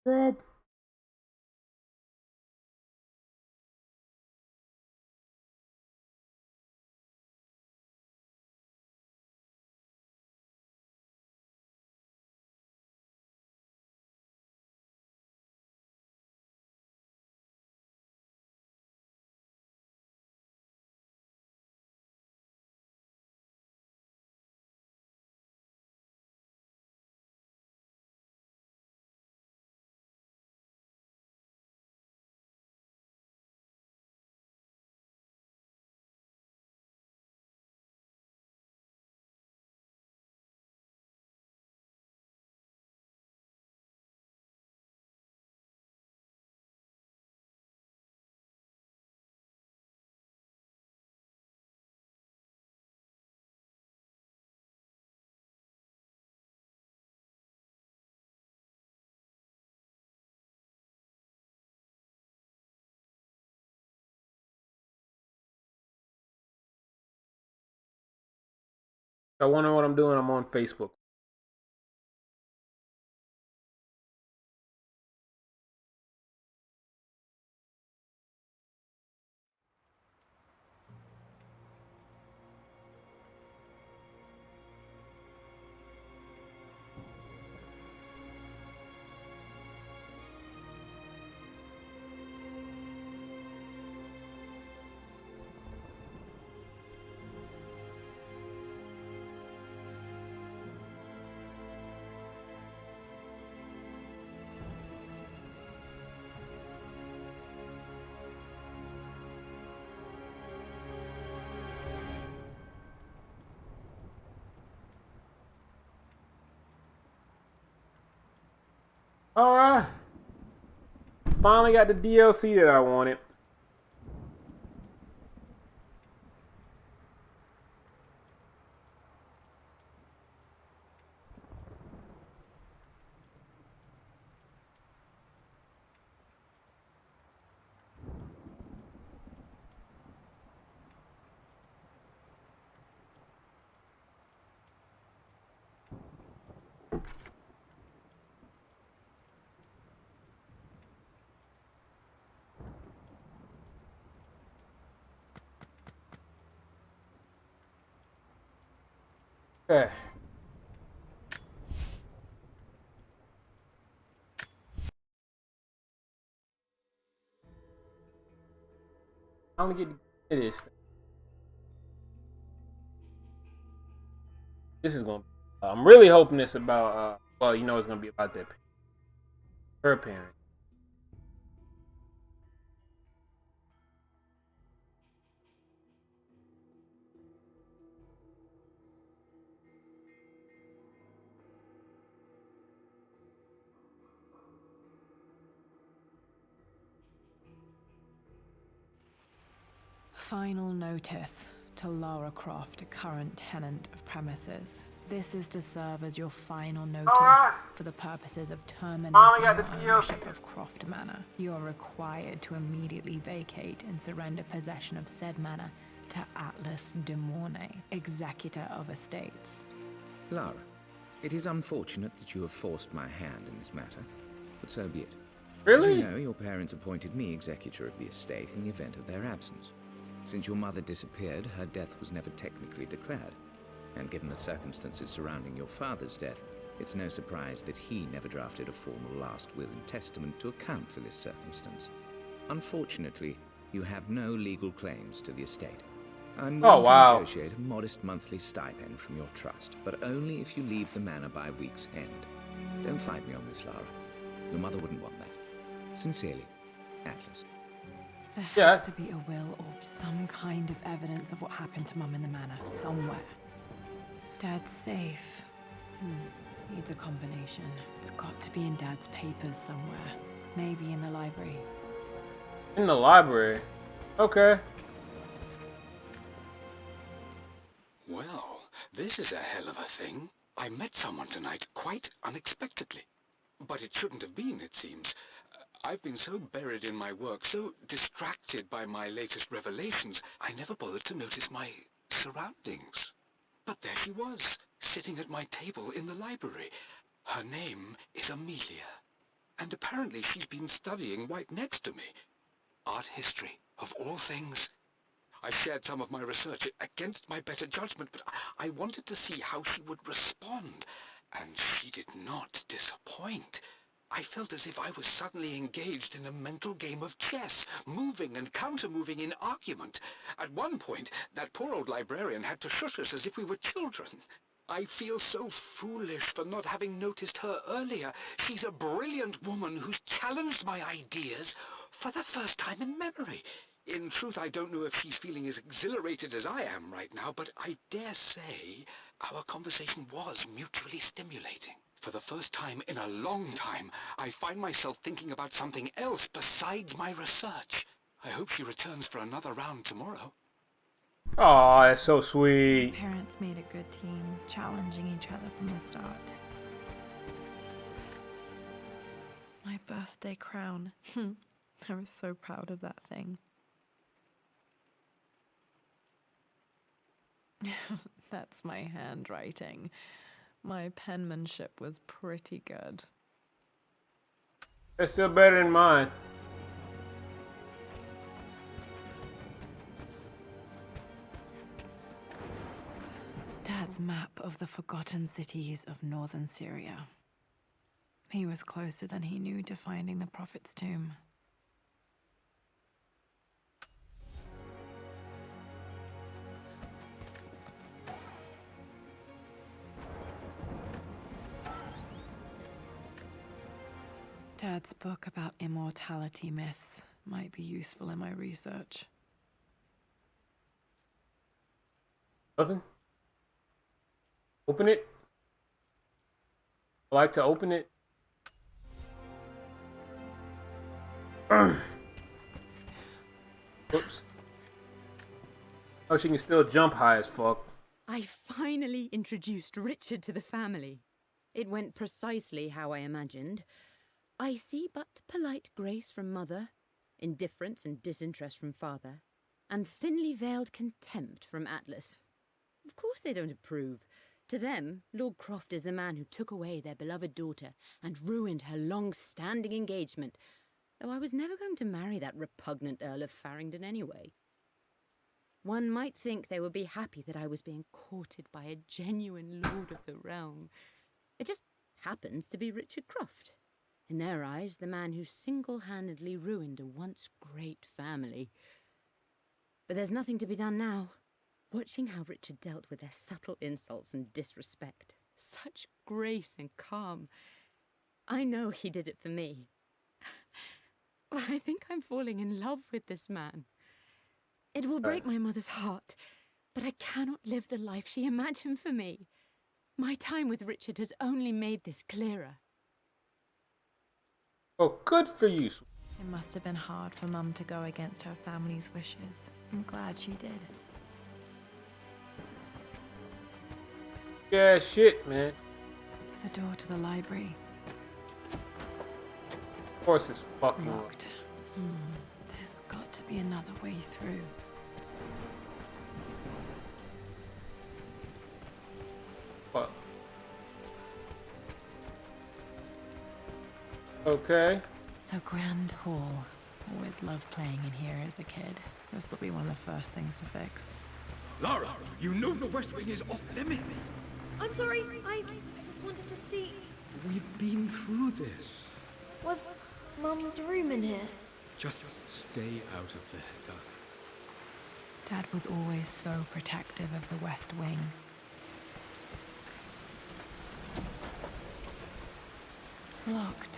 good. I wonder what I'm doing. I'm on Facebook. All right, finally got the DLC that I wanted. Okay. Finally get to get this. This is gonna. I'm really hoping it's about. Well, you know, it's gonna be about that her parent. Final notice to Lara Croft, current tenant of premises. This is to serve as your final notice for the purposes of terminating your ownership of Croft Manor. You are required to immediately vacate and surrender possession of said manor to Atlas de Mornay, executor of estates. Lara, it is unfortunate that you have forced my hand in this matter, but so be it. As Really? you know, your parents appointed me executor of the estate in the event of their absence. Since your mother disappeared, her death was never technically declared. And given the circumstances surrounding your father's death, it's no surprise that he never drafted a formal last will and testament to account for this circumstance. Unfortunately, you have no legal claims to the estate. I'm willing to negotiate a modest monthly stipend from your trust, but only if you leave the manor by week's end. Don't fight me on this, Lara. Your mother wouldn't want that. Sincerely, Atlas. There has to be a will or some kind of evidence of what happened to Mum in the manor, somewhere. Dad's safe. Needs a combination. It's got to be in Dad's papers somewhere. Maybe in the library. In the library. Okay. Well, this is a hell of a thing. I met someone tonight quite unexpectedly. But it shouldn't have been, it seems. I've been so buried in my work, so distracted by my latest revelations, I never bothered to notice my surroundings. But there she was, sitting at my table in the library. Her name is Amelia. And apparently she's been studying right next to me. Art history, of all things. I shared some of my research against my better judgment, but I wanted to see how she would respond, and she did not disappoint. I felt as if I was suddenly engaged in a mental game of chess, moving and counter-moving in argument. At one point, that poor old librarian had to shush us as if we were children. I feel so foolish for not having noticed her earlier. She's a brilliant woman who's challenged my ideas for the first time in memory. In truth, I don't know if she's feeling as exhilarated as I am right now, but I dare say our conversation was mutually stimulating. For the first time in a long time, I find myself thinking about something else besides my research. I hope she returns for another round tomorrow. Oh, that's so sweet. Parents made a good team, challenging each other from the start. My birthday crown. I was so proud of that thing. That's my handwriting. My penmanship was pretty good. It's still better than mine. Dad's map of the forgotten cities of northern Syria. He was closer than he knew to finding the Prophet's tomb. Dad's book about immortality myths might be useful in my research. Nothing? Open it? I like to open it. Oops. Oh, she can still jump high as fuck. I finally introduced Richard to the family. It went precisely how I imagined. I see but polite grace from mother, indifference and disinterest from father, and thinly veiled contempt from Atlas. Of course they don't approve. To them, Lord Croft is the man who took away their beloved daughter and ruined her long-standing engagement, though I was never going to marry that repugnant Earl of Farringdon anyway. One might think they would be happy that I was being courted by a genuine lord of the realm. It just happens to be Richard Croft. In their eyes, the man who single-handedly ruined a once great family. But there's nothing to be done now. Watching how Richard dealt with their subtle insults and disrespect. Such grace and calm. I know he did it for me. I think I'm falling in love with this man. It will break my mother's heart, but I cannot live the life she imagined for me. My time with Richard has only made this clearer. Oh, good for you. It must have been hard for Mum to go against her family's wishes. I'm glad she did. Yeah, shit, man. The door to the library. Of course it's fucking Locked. There's got to be another way through. Fuck. Okay. The Grand Hall. Always loved playing in here as a kid. This will be one of the first things to fix. Lara, you know the West Wing is off limits. I'm sorry, I just wanted to see... We've been through this. Was Mum's room in here? Just stay out of there, darling. Dad was always so protective of the West Wing. Locked.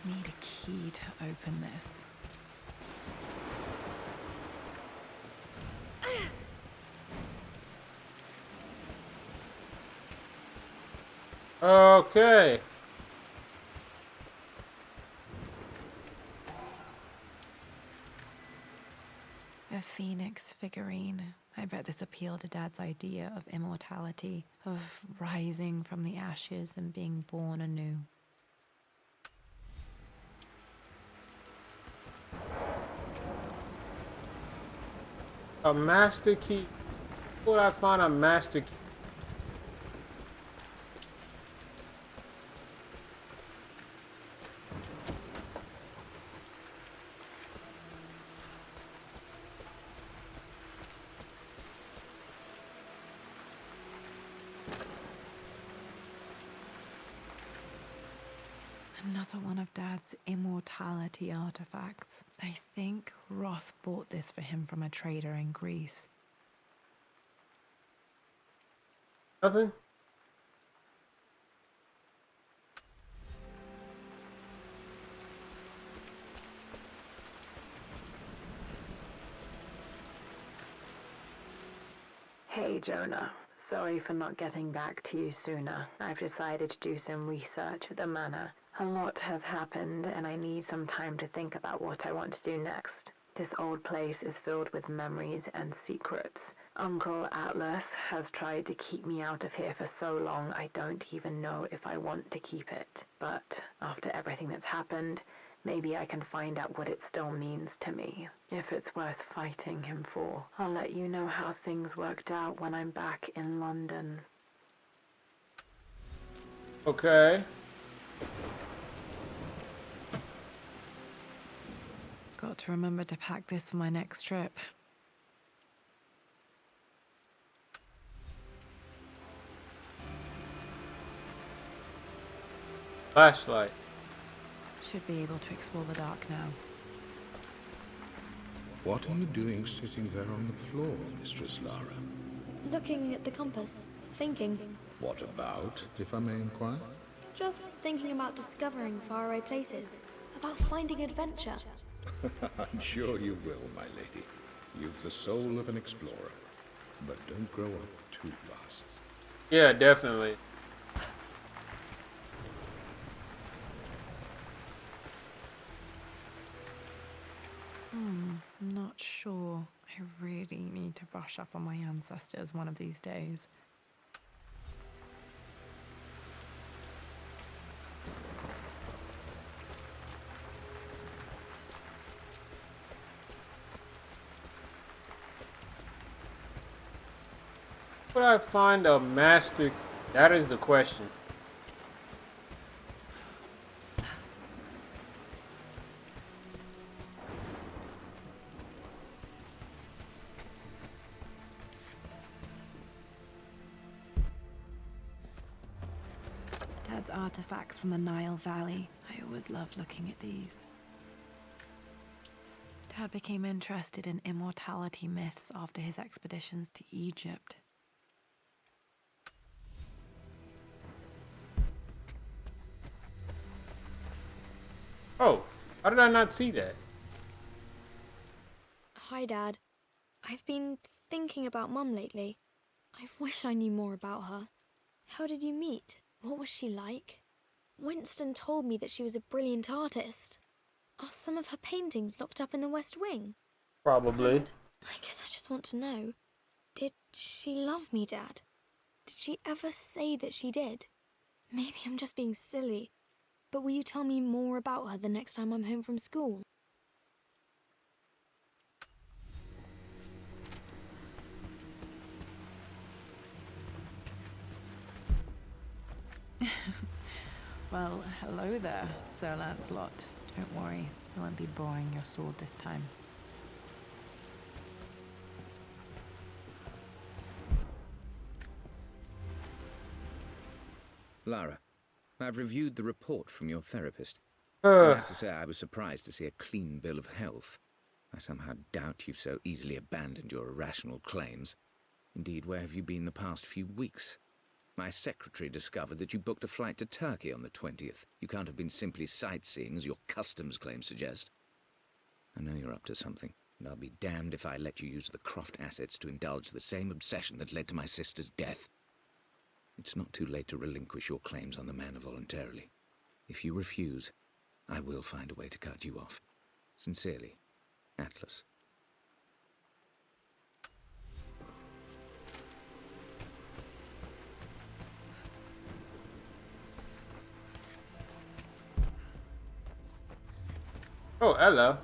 Need a key to open this. Okay. A phoenix figurine. I bet this appealed to Dad's idea of immortality, of rising from the ashes and being born anew. A master key. Where would I find a master key? Another one of Dad's immortality artifacts. I think Roth bought this for him from a trader in Greece. Nothing? Hey, Jonah. Sorry for not getting back to you sooner. I've decided to do some research at the manor. A lot has happened, and I need some time to think about what I want to do next. This old place is filled with memories and secrets. Uncle Atlas has tried to keep me out of here for so long I don't even know if I want to keep it. But after everything that's happened, maybe I can find out what it still means to me. If it's worth fighting him for. I'll let you know how things worked out when I'm back in London. Okay. Got to remember to pack this for my next trip. Flashlight. Should be able to explore the dark now. What are you doing sitting there on the floor, Mistress Lara? Looking at the compass, thinking. What about, if I may inquire? Just thinking about discovering faraway places, about finding adventure. I'm sure you will, my lady. You've the soul of an explorer. But don't grow up too fast. Yeah, definitely. I'm not sure. I really need to brush up on my ancestors one of these days. Would I find a master? That is the question. Dad's artifacts from the Nile Valley. I always loved looking at these. Dad became interested in immortality myths after his expeditions to Egypt. Oh, how did I not see that? Hi, Dad. I've been thinking about Mum lately. I wish I knew more about her. How did you meet? What was she like? Winston told me that she was a brilliant artist. Are some of her paintings locked up in the West Wing? Probably. And I guess I just want to know, did she love me, Dad? Did she ever say that she did? Maybe I'm just being silly, but will you tell me more about her the next time I'm home from school? Well, hello there, Sir Lancelot. Don't worry, I won't be boring your sword this time. Lara, I've reviewed the report from your therapist. I have to say I was surprised to see a clean bill of health. I somehow doubt you've so easily abandoned your irrational claims. Indeed, where have you been the past few weeks? My secretary discovered that you booked a flight to Turkey on the 20th. You can't have been simply sightseeing, as your customs claims suggest. I know you're up to something, and I'll be damned if I let you use the Croft assets to indulge the same obsession that led to my sister's death. It's not too late to relinquish your claims on the manor voluntarily. If you refuse, I will find a way to cut you off. Sincerely, Atlas. Oh, hello.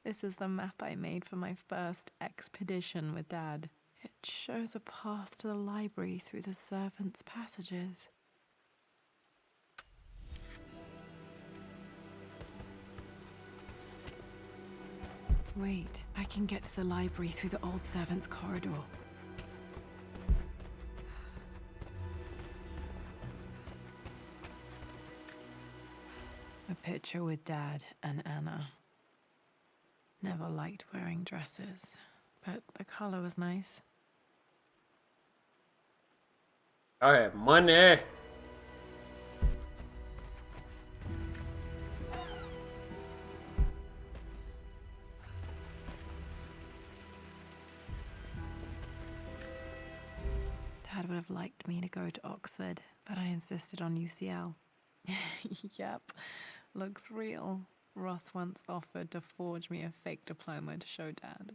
This is the map I made for my first expedition with Dad. It shows a path to the library through the servants' passages. Wait, I can get to the library through the old servants' corridor. picture with Dad and Anna. Never liked wearing dresses, but the color was nice. I have money. Dad would have liked me to go to Oxford, but I insisted on UCL. Yep, looks real. Roth once offered to forge me a fake diploma to show Dad.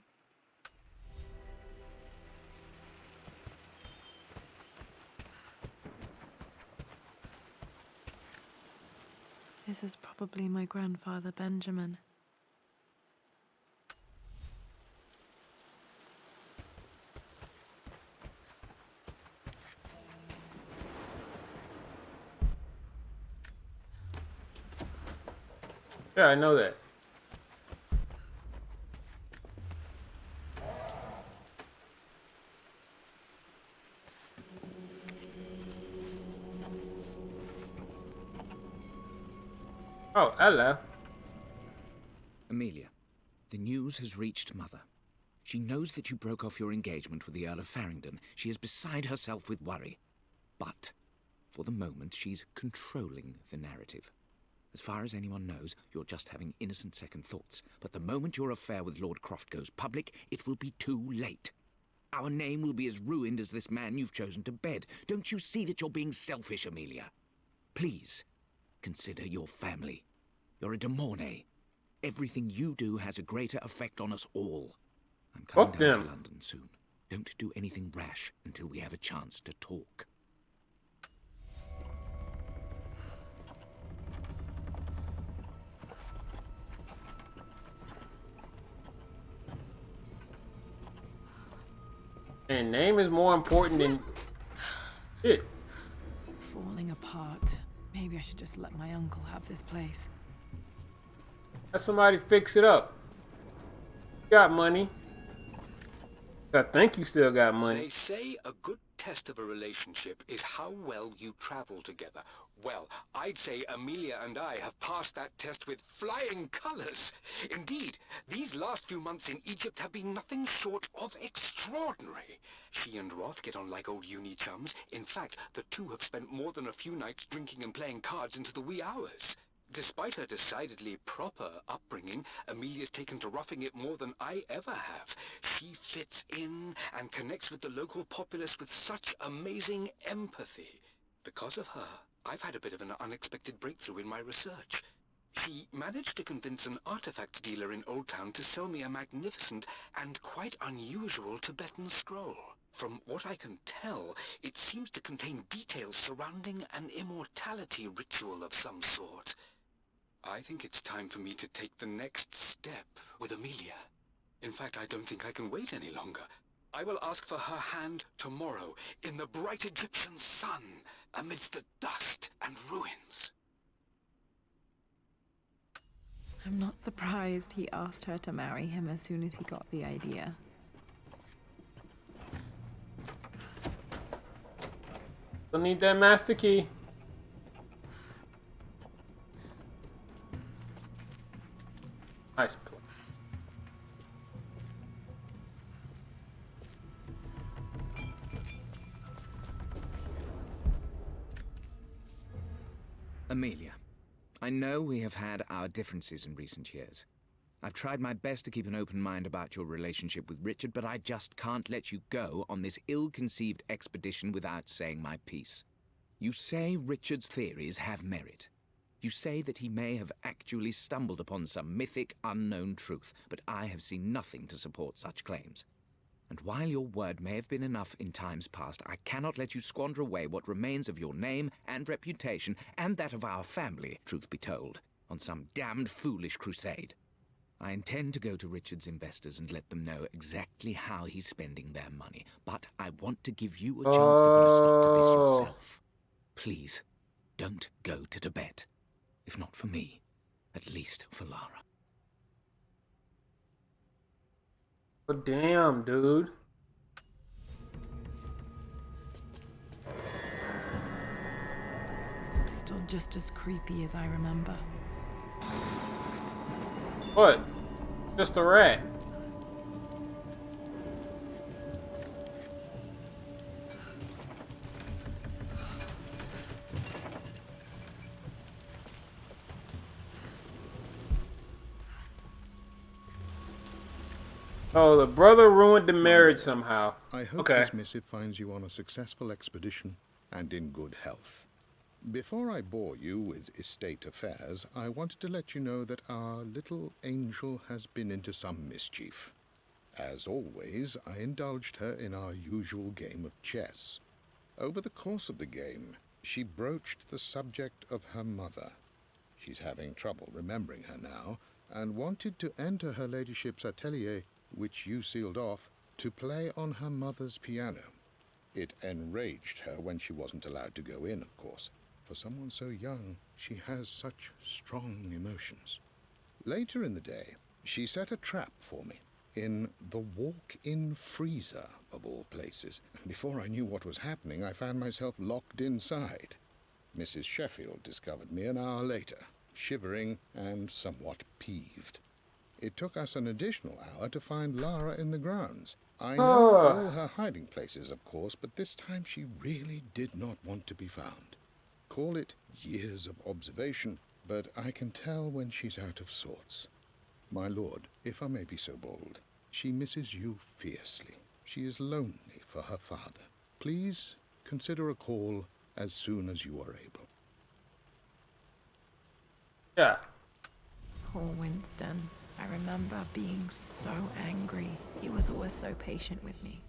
This is probably my grandfather, Benjamin. Yeah, I know that. Oh, hello. Amelia, the news has reached Mother. She knows that you broke off your engagement with the Earl of Farringdon. She is beside herself with worry. But, for the moment, she's controlling the narrative. As far as anyone knows, you're just having innocent second thoughts. But the moment your affair with Lord Croft goes public, it will be too late. Our name will be as ruined as this man you've chosen to bed. Don't you see that you're being selfish, Amelia? Please, consider your family. You're a de Mornay. Everything you do has a greater effect on us all. I'm coming Fuck down them. to London soon. Don't do anything rash until we have a chance to talk. And name is more important than shit. Falling apart. Maybe I should just let my uncle have this place. Let somebody fix it up. You got money. I think you still got They money. say a good test of a relationship is how well you travel together. Well, I'd say Amelia and I have passed that test with flying colors. Indeed, these last few months in Egypt have been nothing short of extraordinary. She and Roth get on like old uni chums. In fact, the two have spent more than a few nights drinking and playing cards into the wee hours. Despite her decidedly proper upbringing, Amelia's taken to roughing it more than I ever have. She fits in and connects with the local populace with such amazing empathy. Because of her, I've had a bit of an unexpected breakthrough in my research. She managed to convince an artifact dealer in Old Town to sell me a magnificent and quite unusual Tibetan scroll. From what I can tell, it seems to contain details surrounding an immortality ritual of some sort. I think it's time for me to take the next step with Amelia. In fact, I don't think I can wait any longer. I will ask for her hand tomorrow in the bright Egyptian sun amidst the dust and ruins. I'm not surprised he asked her to marry him as soon as he got the idea. Still need that master key. Nice play. Amelia, I know we have had our differences in recent years. I've tried my best to keep an open mind about your relationship with Richard, but I just can't let you go on this ill-conceived expedition without saying my piece. You say Richard's theories have merit. You say that he may have actually stumbled upon some mythic, unknown truth, but I have seen nothing to support such claims. And while your word may have been enough in times past, I cannot let you squander away what remains of your name and reputation, and that of our family, truth be told, on some damned foolish crusade. I intend to go to Richard's investors and let them know exactly how he's spending their money, but I want to give you a chance to put a stop to this yourself. Please, don't go to Tibet. If not for me, at least for Lara. Oh, damn, dude. Still just as creepy as I remember. What? Just a rat. Oh, the brother ruined the marriage somehow. I hope Okay. this missive finds you on a successful expedition and in good health. Before I bore you with estate affairs, I wanted to let you know that our little angel has been into some mischief. As always, I indulged her in our usual game of chess. Over the course of the game, she broached the subject of her mother. She's having trouble remembering her now, and wanted to enter her ladyship's atelier, which you sealed off, to play on her mother's piano. It enraged her when she wasn't allowed to go in, of course. For someone so young, she has such strong emotions. Later in the day, she set a trap for me in the walk-in freezer, of all places. Before I knew what was happening, I found myself locked inside. Mrs. Sheffield discovered me an hour later, shivering and somewhat peeved. It took us an additional hour to find Lara in the grounds. I know all her hiding places, of course, but this time she really did not want to be found. Call it years of observation, but I can tell when she's out of sorts. My lord, if I may be so bold, she misses you fiercely. She is lonely for her father. Please consider a call as soon as you are able. Yeah. Poor Winston. I remember being so angry. He was always so patient with me.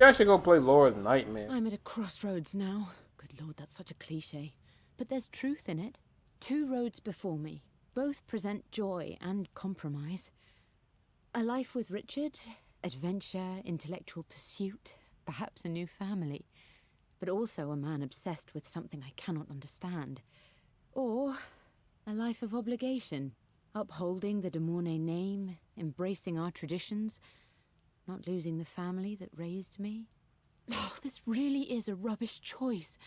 I should go play Laura's Nightmare. I'm at a crossroads now. Good lord, that's such a cliche. But there's truth in it. Two roads before me. Both present joy and compromise. A life with Richard, adventure, intellectual pursuit, perhaps a new family. But also a man obsessed with something I cannot understand. Or a life of obligation, upholding the de Mornay name, embracing our traditions, not losing the family that raised me. Oh, this really is a rubbish choice.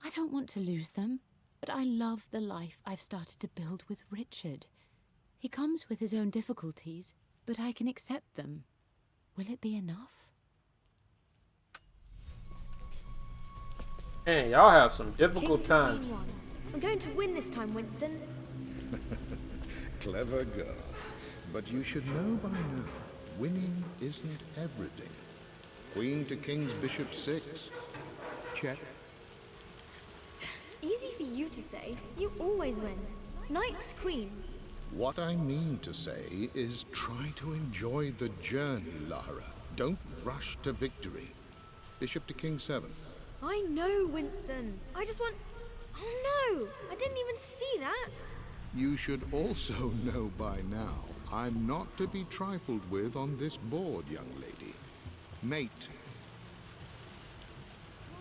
I don't want to lose them, but I love the life I've started to build with Richard. He comes with his own difficulties, but I can accept them. Will it be enough? Man, y'all have some difficult King times. Queen one. I'm going to win this time, Winston. Clever girl. But you should know by now, winning isn't everything. Queen to King's Bishop 6. Check. Easy for you to say. You always win. Knight's queen. What I mean to say is try to enjoy the journey, Lara. Don't rush to victory. Bishop to King 7. I know, Winston. I just want... Oh no! I didn't even see that! You should also know by now, I'm not to be trifled with on this board, young lady. Mate.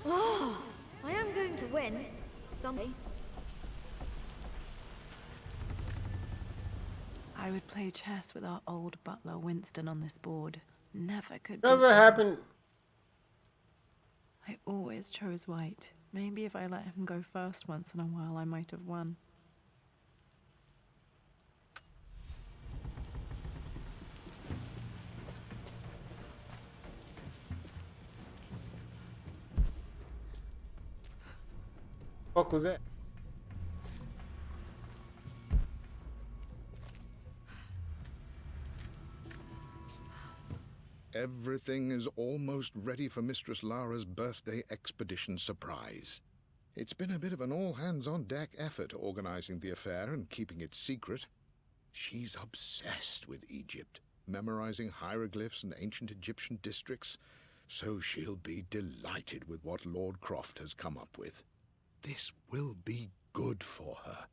Oh, I am going to win. Someday. I would play chess with our old butler Winston on this board. Never could Whatever beat him. happened? I always chose white. Maybe if I let him go first once in a while, I might have won. What was that? Everything is almost ready for Mistress Lara's birthday expedition surprise. It's been a bit of an all-hands-on-deck effort organizing the affair and keeping it secret. She's obsessed with Egypt, memorizing hieroglyphs and ancient Egyptian districts, so she'll be delighted with what Lord Croft has come up with. This will be good for her.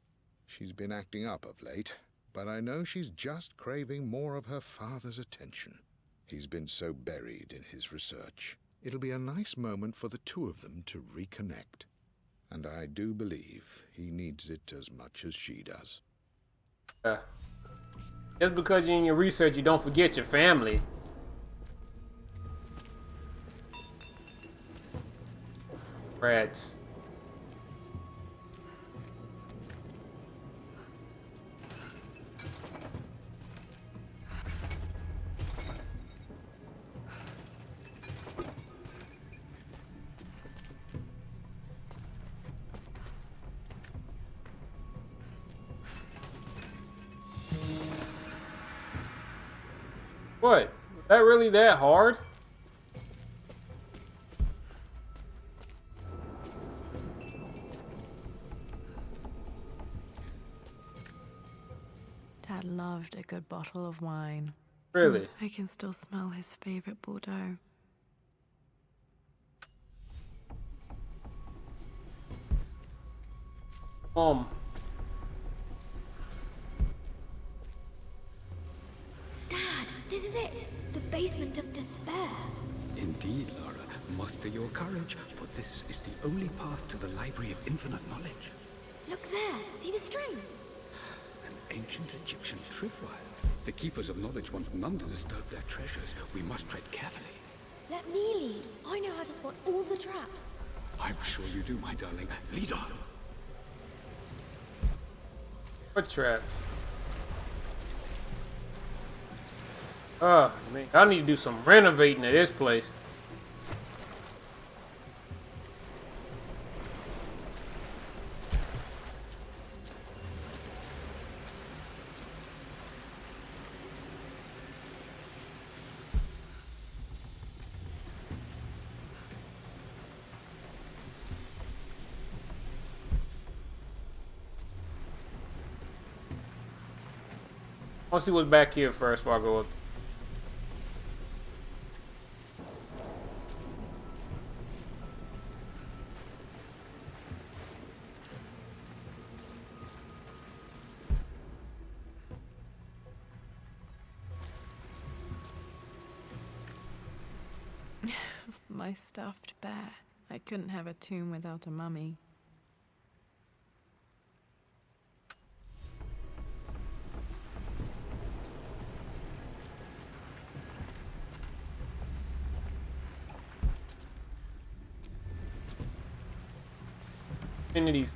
She's been acting up of late, but I know she's just craving more of her father's attention. He's been so buried in his research. It'll be a nice moment for the two of them to reconnect. And I do believe he needs it as much as she does. Just because you're in your research, you don't forget your family. Rats. What? Was that really that hard? Dad loved a good bottle of wine. Really? I can still smell his favorite Bordeaux. Dad, this is it. The basement of despair. Indeed, Lara. Muster your courage, for this is the only path to the Library of Infinite Knowledge. Look there. See the string? An ancient Egyptian tripwire. The Keepers of Knowledge want none to disturb their treasures. We must tread carefully. Let me lead. I know how to spot all the traps. I'm sure you do, my darling. Lead on. What traps? Oh, man. I need to do some renovating at this place. I want to see what's back here first before I go up. My stuffed bear. I couldn't have a tomb without a mummy. Infinities.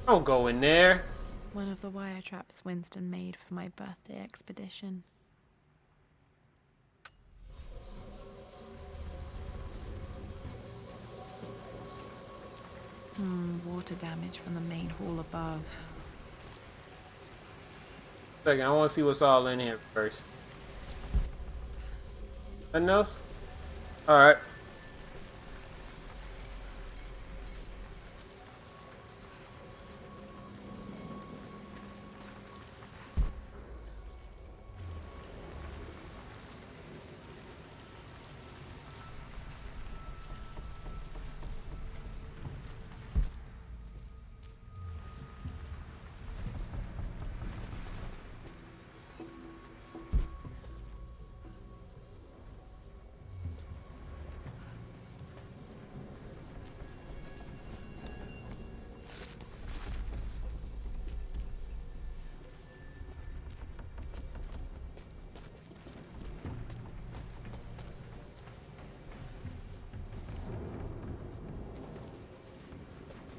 Don't go in there. One of the wire traps Winston made for my birthday expedition. Water damage from the main hall above. Second, I want to see what's all in here first. Nothing else? Alright.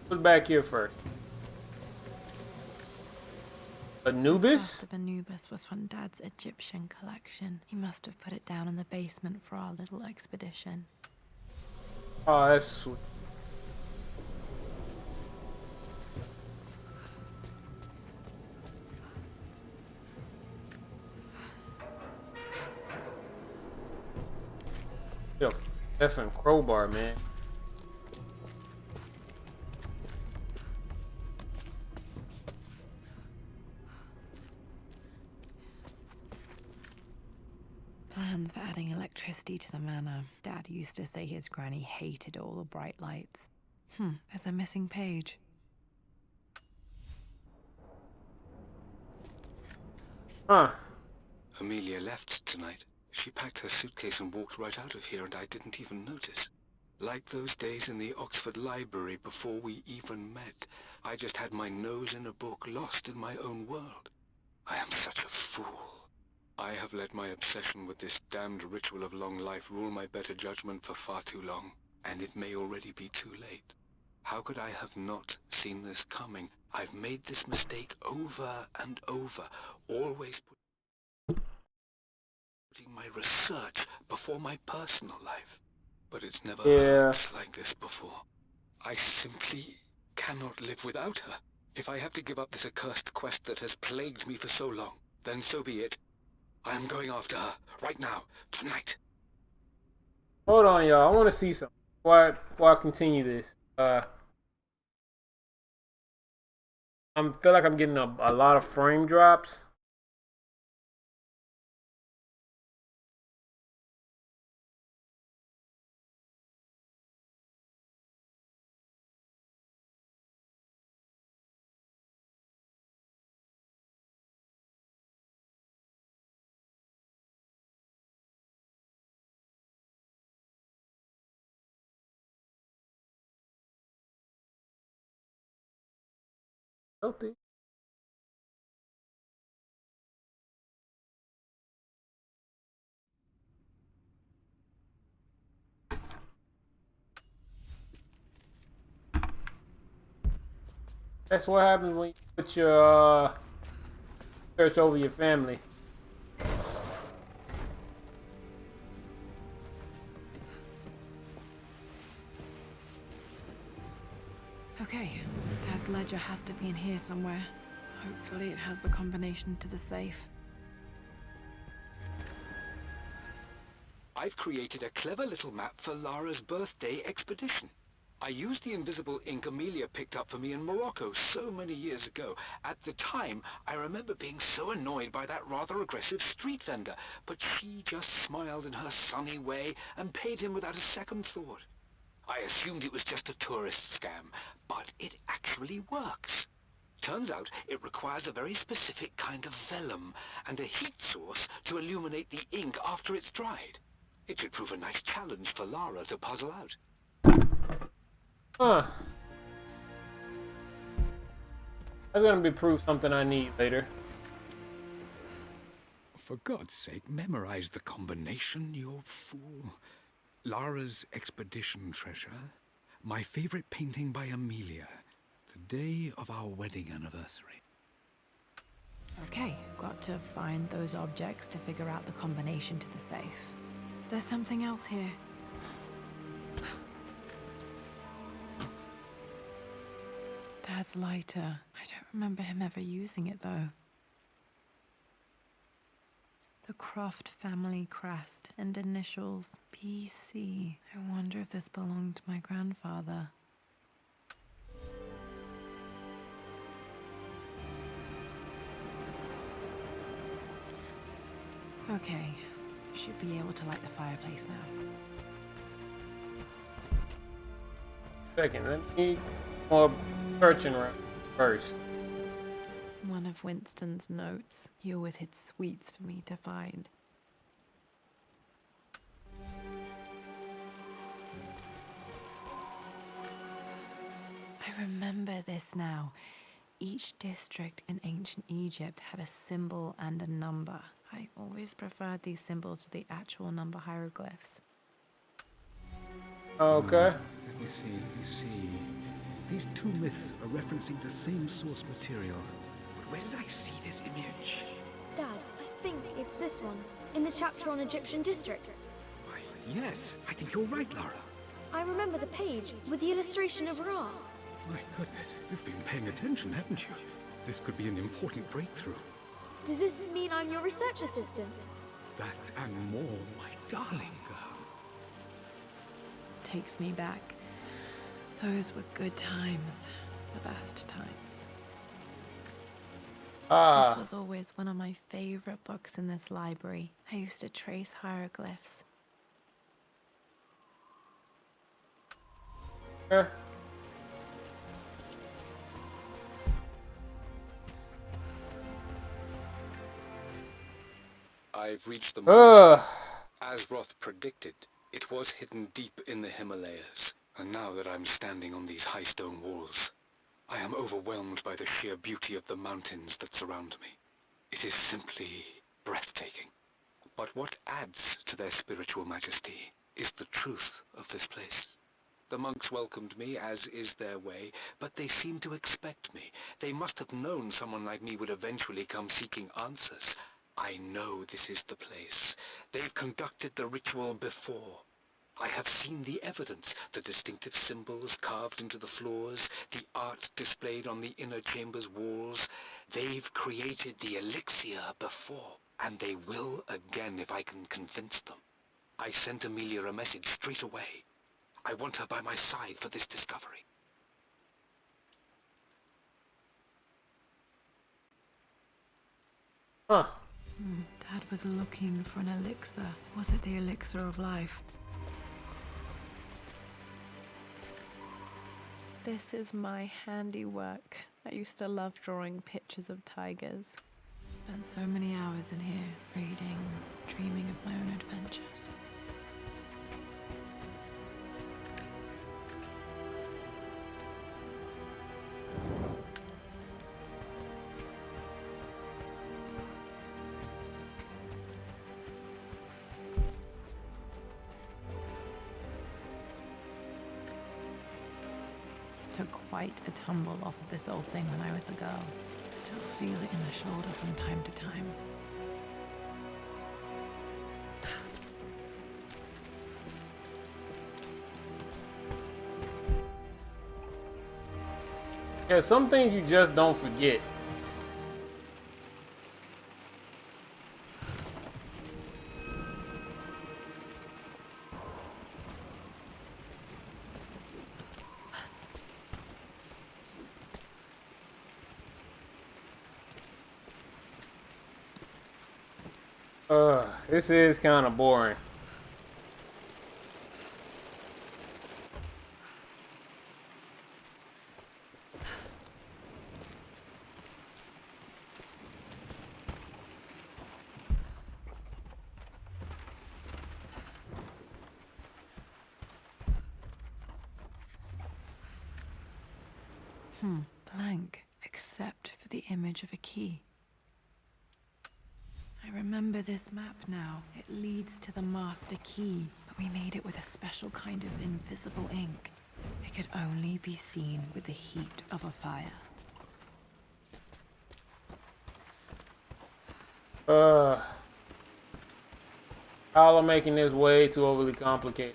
What's back here first? Anubis? This bust of Anubis was from Dad's Egyptian collection. He must have put it down in the basement for our little expedition. Oh, that's sweet. Yo, effing crowbar, man. Plans for adding electricity to the manor. Dad used to say his granny hated all the bright lights. There's a missing page. Huh. Amelia left tonight. She packed her suitcase and walked right out of here, and I didn't even notice. Like those days in the Oxford Library before we even met. I just had my nose in a book, lost in my own world. I am such a fool. I have let my obsession with this damned ritual of long life rule my better judgment for far too long, and it may already be too late. How could I have not seen this coming? I've made this mistake over and over, always putting my research before my personal life. But it's never hurt like this before. I simply cannot live without her. If I have to give up this accursed quest that has plagued me for so long, then so be it. I am going after her, right now, tonight. Hold on, y'all. I want to see something before I continue this. I feel like I'm getting a lot of frame drops. Healthy. That's what happens when you put your search over your family. Okay, Dad's ledger has to be in here somewhere. Hopefully it has the combination to the safe. I've created a clever little map for Lara's birthday expedition. I used the invisible ink Amelia picked up for me in Morocco so many years ago. At the time, I remember being so annoyed by that rather aggressive street vendor, but she just smiled in her sunny way and paid him without a second thought. I assumed it was just a tourist scam, but it actually works. Turns out it requires a very specific kind of vellum and a heat source to illuminate the ink after it's dried. It should prove a nice challenge for Lara to puzzle out. Huh. That's gonna be proof something I need later. For God's sake, memorize the combination, you fool. Lara's expedition treasure. My favorite painting by Amelia. The day of our wedding anniversary. Okay, got to find those objects to figure out the combination to the safe. There's something else here. Dad's lighter. I don't remember him ever using it, though. The Croft family crest and initials PC. I wonder if this belonged to my grandfather. Okay, should be able to light the fireplace now. Second, let me more searching around first. One of Winston's notes. He always hid sweets for me to find. I remember this now. Each district in ancient Egypt had a symbol and a number. I always preferred these symbols to the actual number hieroglyphs. Okay. Let me see. These two myths are referencing the same source material. But where did I see this image? Dad, I think it's this one, in the chapter on Egyptian districts. Why, yes, I think you're right, Lara. I remember the page with the illustration of Ra. My goodness, you've been paying attention, haven't you? This could be an important breakthrough. Does this mean I'm your research assistant? That and more, my darling girl. Takes me back. Those were good times. The best times. This was always one of my favorite books in this library. I used to trace hieroglyphs. I've reached the monster, as Roth predicted. It was hidden deep in the Himalayas, and now that I'm standing on these high stone walls, I am overwhelmed by the sheer beauty of the mountains that surround me. It is simply breathtaking. But what adds to their spiritual majesty is the truth of this place. The monks welcomed me, as is their way, but they seemed to expect me. They must have known someone like me would eventually come seeking answers. I know this is the place. They've conducted the ritual before. I have seen the evidence, the distinctive symbols carved into the floors, the art displayed on the inner chamber's walls. They've created the elixir before, and they will again if I can convince them. I sent Amelia a message straight away. I want her by my side for this discovery. Huh. Dad was looking for an elixir. Was it the elixir of life? This is my handiwork. I used to love drawing pictures of tigers. Spent so many hours in here, reading, dreaming of my own adventures. Took quite a tumble off of this old thing when I was a girl. Still feel it in the shoulder from time to time. Yeah, some things you just don't forget. This is kind of boring. Blank, except for the image of a key. I remember this map now. It leads to the master key, but we made it with a special kind of invisible ink. It could only be seen with the heat of a fire. Y'all are making this way too overly complicated.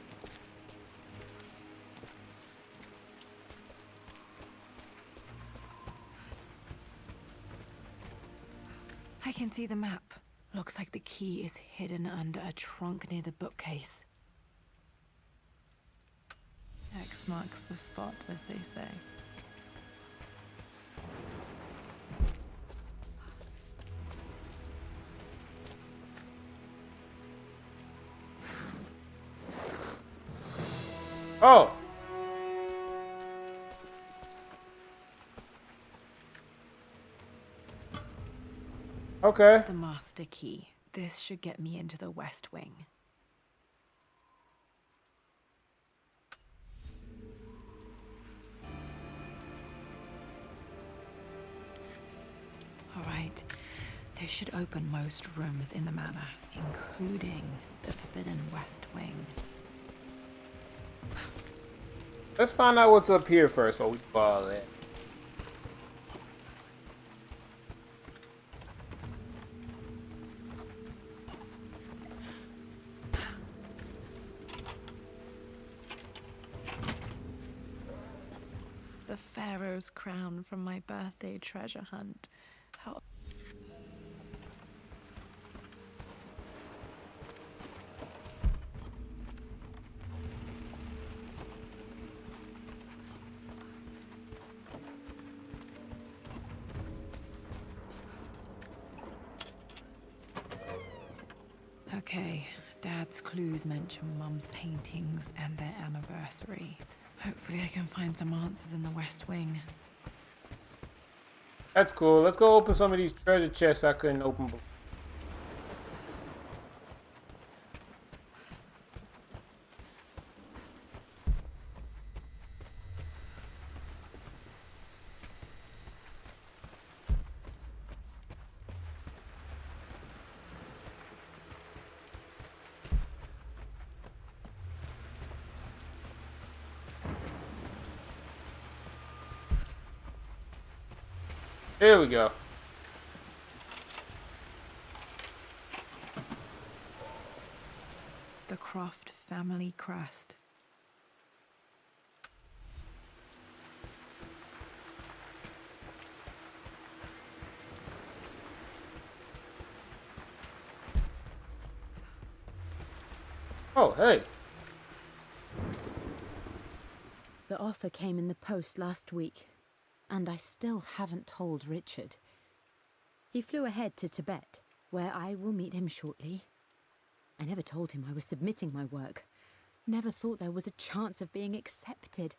I can see the map. Looks like the key is hidden under a trunk near the bookcase. X marks the spot, as they say. Oh! Okay. The master key. This should get me into the West Wing. All right. This should open most rooms in the manor, including the Forbidden West Wing. Let's find out what's up here first while we do all that. The Pharaoh's crown from my birthday treasure hunt. How... Okay, Dad's clues mention Mum's paintings and their anniversary. Hopefully I can find some answers in the West Wing. That's cool. Let's go open some of these treasure chests I couldn't open before. Here we go. The Croft family crest. Oh, hey. The offer came in the post last week, and I still haven't told Richard. He flew ahead to Tibet, where I will meet him shortly. I never told him I was submitting my work. Never thought there was a chance of being accepted.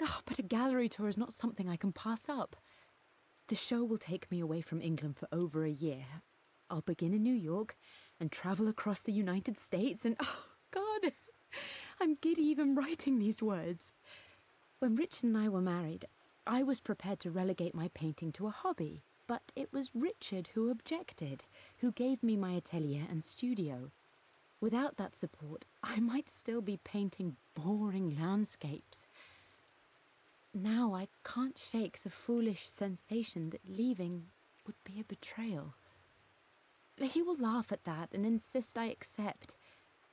Oh, but a gallery tour is not something I can pass up. The show will take me away from England for over a year. I'll begin in New York and travel across the United States and, oh, God, I'm giddy even writing these words. When Richard and I were married, I was prepared to relegate my painting to a hobby, but it was Richard who objected, who gave me my atelier and studio. Without that support, I might still be painting boring landscapes. Now I can't shake the foolish sensation that leaving would be a betrayal. He will laugh at that and insist I accept,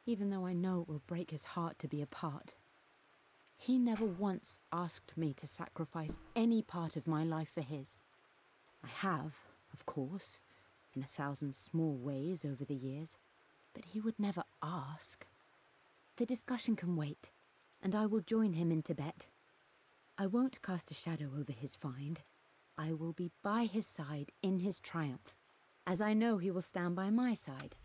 even though I know it will break his heart to be apart. He never once asked me to sacrifice any part of my life for his. I have, of course, in 1,000 small ways over the years, but he would never ask. The discussion can wait, and I will join him in Tibet. I won't cast a shadow over his find. I will be by his side in his triumph, as I know he will stand by my side.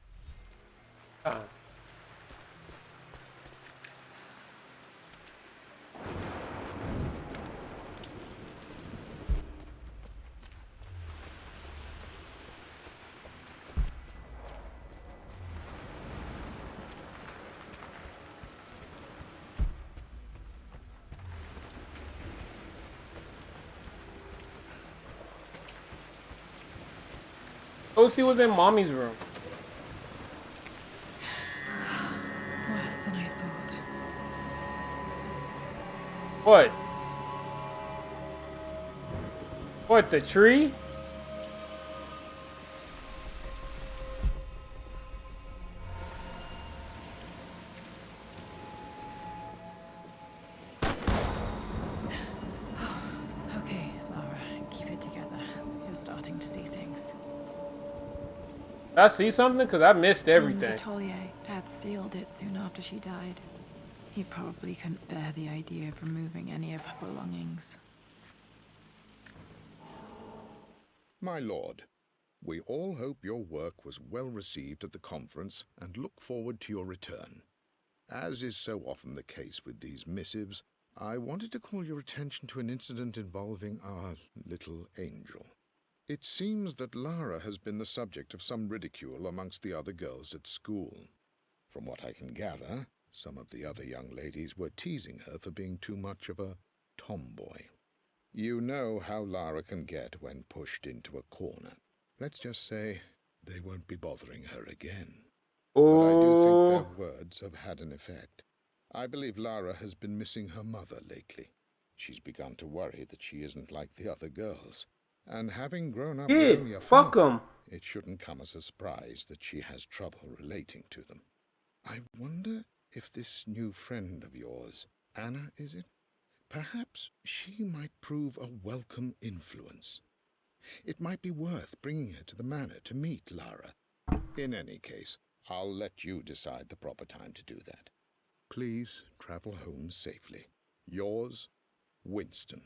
Lucy was in Mommy's room. Worse than I thought. What? What, the tree? Okay, Lara, keep it together. You're starting to see things. Did I see something? Because I missed everything. Mum's atelier. Dad sealed it soon after she died. He probably couldn't bear the idea of removing any of her belongings. My lord, we all hope your work was well received at the conference and look forward to your return. As is so often the case with these missives, I wanted to call your attention to an incident involving our little angel. It seems that Lara has been the subject of some ridicule amongst the other girls at school. From what I can gather, some of the other young ladies were teasing her for being too much of a tomboy. You know how Lara can get when pushed into a corner. Let's just say they won't be bothering her again. But I do think their words have had an effect. I believe Lara has been missing her mother lately. She's begun to worry that she isn't like the other girls. And having grown up with only a fuck father, 'em. it shouldn't come as a surprise that she has trouble relating to them. I wonder if this new friend of yours, Anna, is it? Perhaps she might prove a welcome influence. It might be worth bringing her to the manor to meet Lara. In any case, I'll let you decide the proper time to do that. Please travel home safely. Yours, Winston.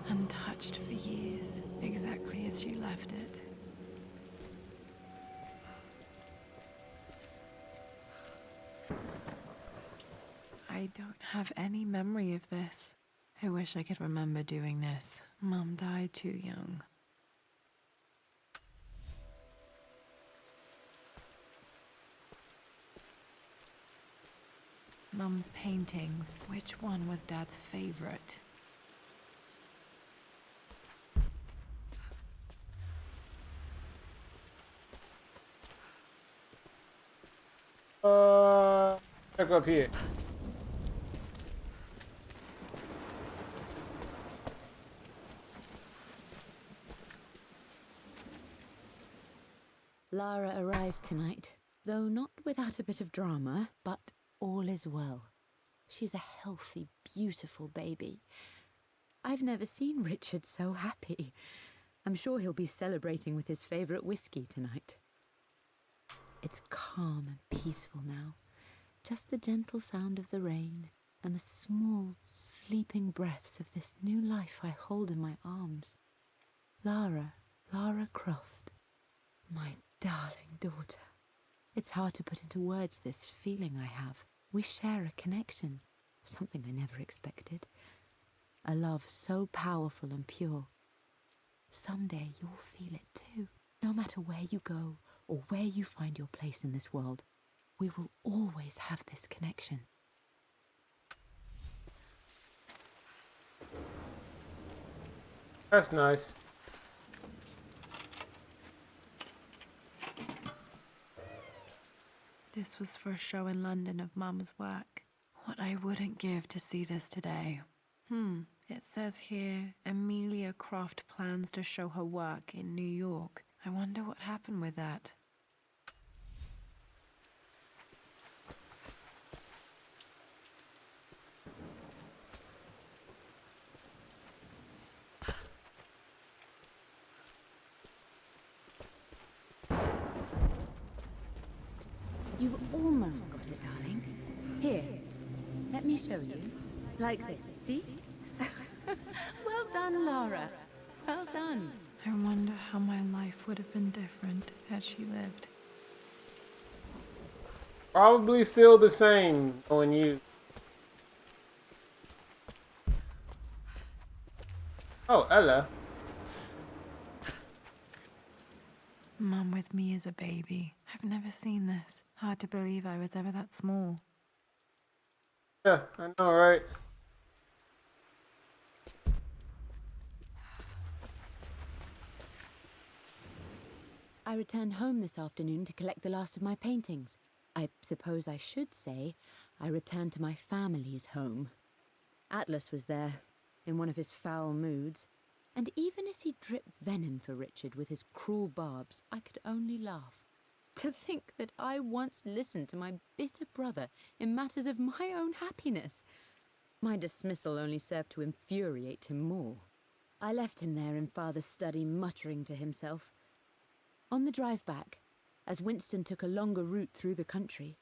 Untouched for years, exactly as she left it. I don't have any memory of this. I wish I could remember doing this. Mum died too young. Mum's paintings. Which one was Dad's favorite? Check up here. Lara arrived tonight, though not without a bit of drama, but all is well. She's a healthy, beautiful baby. I've never seen Richard so happy. I'm sure he'll be celebrating with his favourite whiskey tonight. It's calm and peaceful now. Just the gentle sound of the rain and the small, sleeping breaths of this new life I hold in my arms. Lara Croft, my darling daughter. It's hard to put into words this feeling I have. We share a connection, something I never expected. A love so powerful and pure. Someday you'll feel it too. No matter where you go or where you find your place in this world, we will always have this connection. That's nice. This was for a show in London of Mum's work. What I wouldn't give to see this today. It says here, Amelia Croft plans to show her work in New York. I wonder what happened with that. You've almost got it, darling. Here, let me show you. Like this, see? Well done, Lara. Well done. I wonder how my life would have been different had she lived. Probably still the same on you. Oh, Ella. Mum with me as a baby. I've never seen this. Hard to believe I was ever that small. Yeah, I know, right? I returned home this afternoon to collect the last of my paintings. I suppose I should say I returned to my family's home. Atlas was there, in one of his foul moods, and even as he dripped venom for Richard with his cruel barbs, I could only laugh. To think that I once listened to my bitter brother in matters of my own happiness. My dismissal only served to infuriate him more. I left him there in Father's study, muttering to himself. On the drive back, as Winston took a longer route through the country,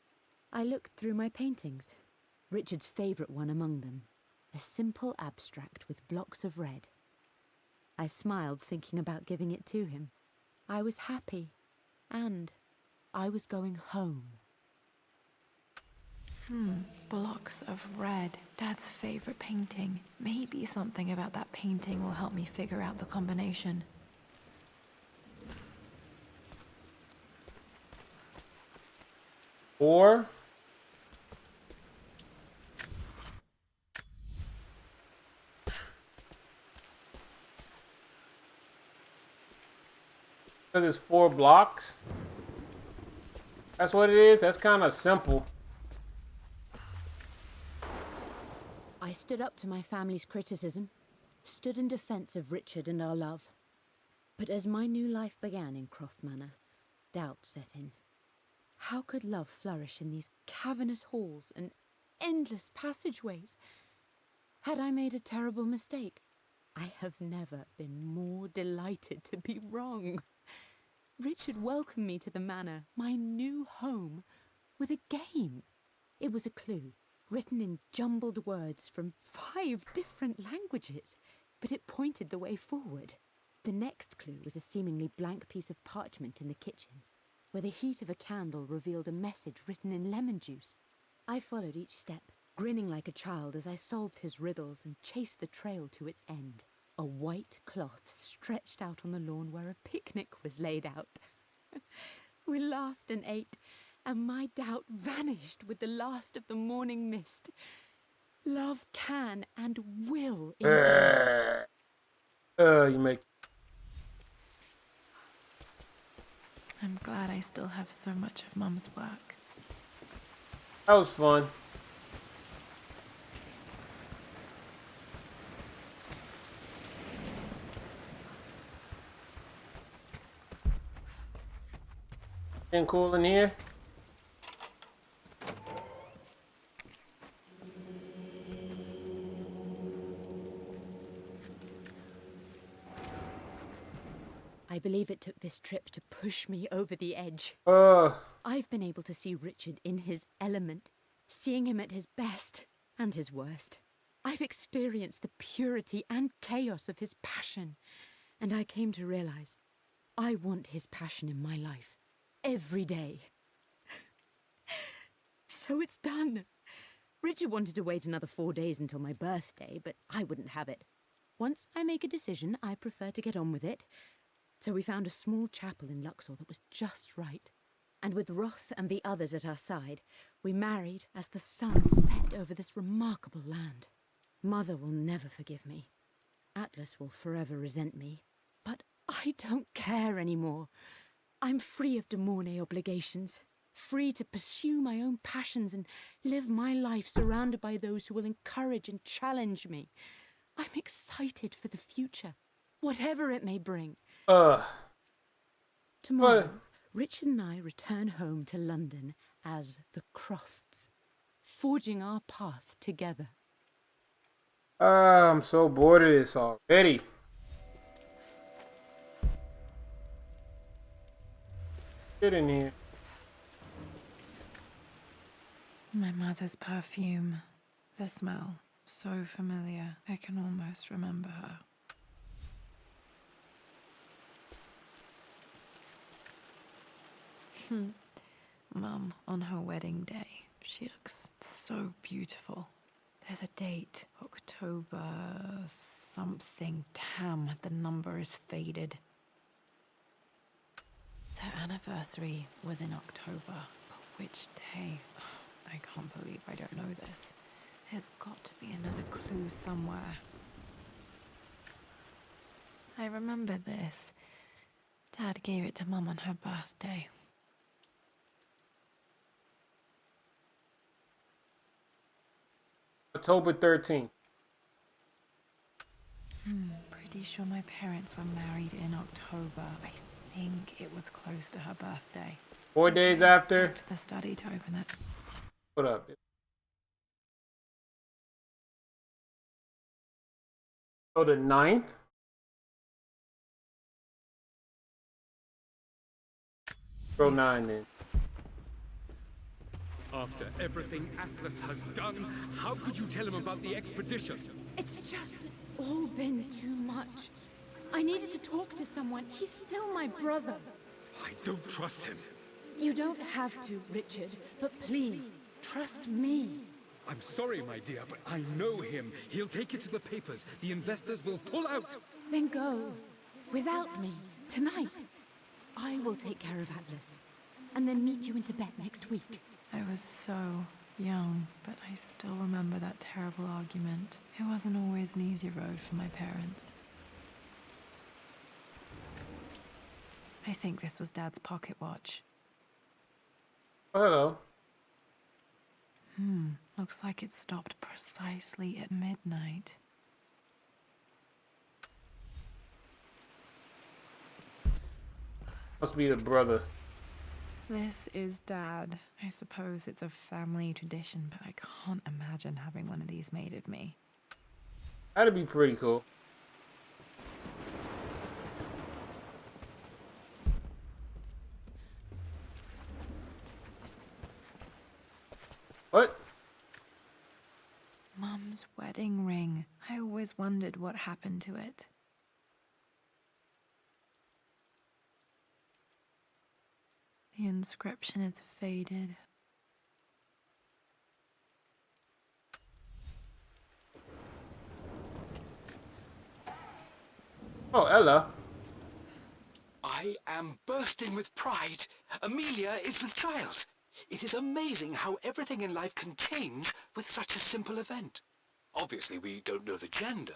I looked through my paintings, Richard's favourite one among them, a simple abstract with blocks of red. I smiled, thinking about giving it to him. I was happy, and I was going home. Blocks of red. Dad's favorite painting. Maybe something about that painting will help me figure out the combination. Or because it's 4 blocks. That's what it is. That's kind of simple. I stood up to my family's criticism, stood in defence of Richard and our love. But as my new life began in Croft Manor, doubt set in. How could love flourish in these cavernous halls and endless passageways? Had I made a terrible mistake? I have never been more delighted to be wrong. Richard welcomed me to the manor, my new home, with a game. It was a clue, written in jumbled words from 5 different languages, but it pointed the way forward. The next clue was a seemingly blank piece of parchment in the kitchen, where the heat of a candle revealed a message written in lemon juice. I followed each step, grinning like a child as I solved his riddles and chased the trail to its end. A white cloth stretched out on the lawn where a picnic was laid out. We laughed and ate, and my doubt vanished with the last of the morning mist. Love can and will endure. You make. I'm glad I still have so much of Mum's work. That was fun. Been cool in here. I believe it took this trip to push me over the edge. I've been able to see Richard in his element, seeing him at his best and his worst. I've experienced the purity and chaos of his passion, and I came to realize I want his passion in my life every day. So it's done. Richard wanted to wait another 4 days until my birthday, but I wouldn't have it. Once I make a decision, I prefer to get on with it. So we found a small chapel in Luxor that was just right. And with Roth and the others at our side, we married as the sun set over this remarkable land. Mother will never forgive me. Atlas will forever resent me. But I don't care anymore. I'm free of De Mornay obligations, free to pursue my own passions and live my life surrounded by those who will encourage and challenge me. I'm excited for the future, whatever it may bring. Tomorrow, Richard and I return home to London as the Crofts, forging our path together. I'm so bored of this already. Get in here. My mother's perfume. The smell. So familiar. I can almost remember her. Mum, on her wedding day, she looks so beautiful. There's a date, October something. Damn, the number is faded. Their anniversary was in October, but which day? I can't believe I don't know this. There's got to be another clue somewhere. I remember this. Dad gave it to Mum on her birthday. October 13th. Pretty sure my parents were married in October. I think it was close to her birthday. 4 days after. Back to the study to open it. What up? Oh, the 9th? Throw 9 then. After everything Atlas has done, how could you tell him about the expedition? It's just all been too much. I needed to talk to someone. He's still my brother. I don't trust him. You don't have to, Richard, but please, trust me. I'm sorry, my dear, but I know him. He'll take it to the papers. The investors will pull out. Then go. Without me. Tonight. I will take care of Atlas. And then meet you in Tibet next week. I was so young, but I still remember that terrible argument. It wasn't always an easy road for my parents. I think this was Dad's pocket watch. Oh, hello. Looks like it stopped precisely at midnight. Must be the brother. This is Dad. I suppose it's a family tradition, but I can't imagine having one of these made of me. That'd be pretty cool. What? Mum's wedding ring. I always wondered what happened to it. The inscription is faded. Oh, Ella. I am bursting with pride. Amelia is with child. It is amazing how everything in life can change with such a simple event. Obviously, we don't know the gender,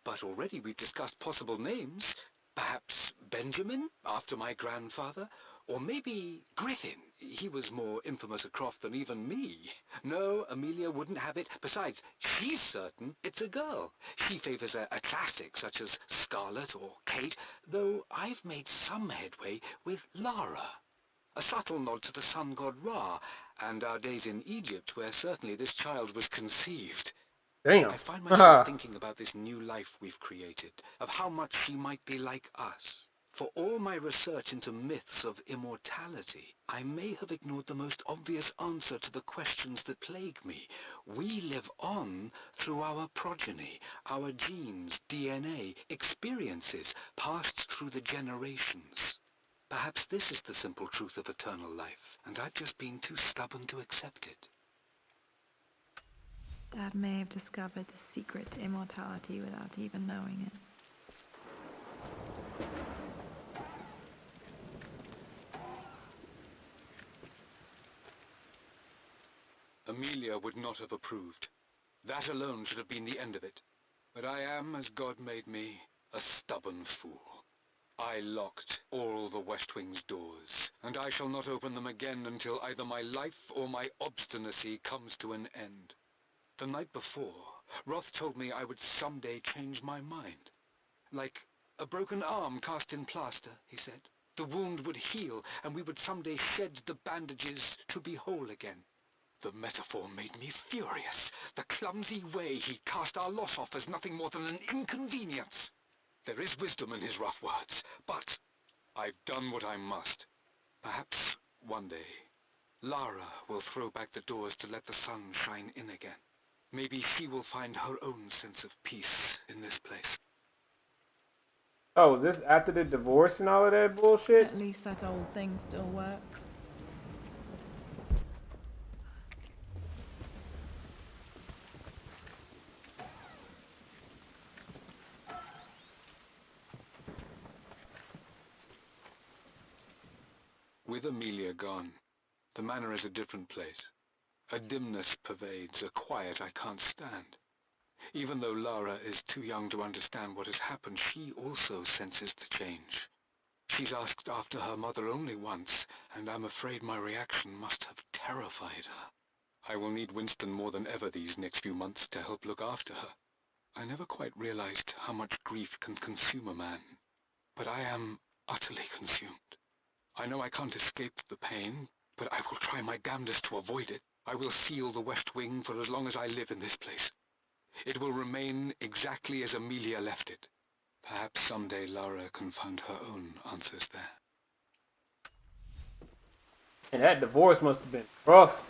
but already we've discussed possible names. Perhaps Benjamin, after my grandfather, Or maybe Griffin. He was more infamous at Croft than even me. No, Amelia wouldn't have it. Besides, she's certain it's a girl. She favors a classic such as Scarlet or Kate, though I've made some headway with Lara. A subtle nod to the sun god Ra, and our days in Egypt, where certainly this child was conceived. Damn. I find myself thinking about this new life we've created, of how much she might be like us. For all my research into myths of immortality, I may have ignored the most obvious answer to the questions that plague me. We live on through our progeny, our genes, DNA, experiences passed through the generations. Perhaps this is the simple truth of eternal life, and I've just been too stubborn to accept it. Dad may have discovered the secret to immortality without even knowing it. Amelia would not have approved. That alone should have been the end of it. But I am, as God made me, a stubborn fool. I locked all the West Wing's doors, and I shall not open them again until either my life or my obstinacy comes to an end. The night before, Roth told me I would someday change my mind. Like a broken arm cast in plaster, he said. The wound would heal, and we would someday shed the bandages to be whole again. The metaphor made me furious. The clumsy way he cast our loss off as nothing more than an inconvenience. There is wisdom in his rough words, but I've done what I must. Perhaps one day, Lara will throw back the doors to let the sun shine in again. Maybe she will find her own sense of peace in this place. Oh, is this after the divorce and all of that bullshit? At least that old thing still works. With Amelia gone, the manor is a different place. A dimness pervades, a quiet I can't stand. Even though Lara is too young to understand what has happened, she also senses the change. She's asked after her mother only once, and I'm afraid my reaction must have terrified her. I will need Winston more than ever these next few months to help look after her. I never quite realized how much grief can consume a man, but I am utterly consumed. I know I can't escape the pain, but I will try my damnedest to avoid it. I will seal the West Wing for as long as I live in this place. It will remain exactly as Amelia left it. Perhaps someday Lara can find her own answers there. And that divorce must have been rough.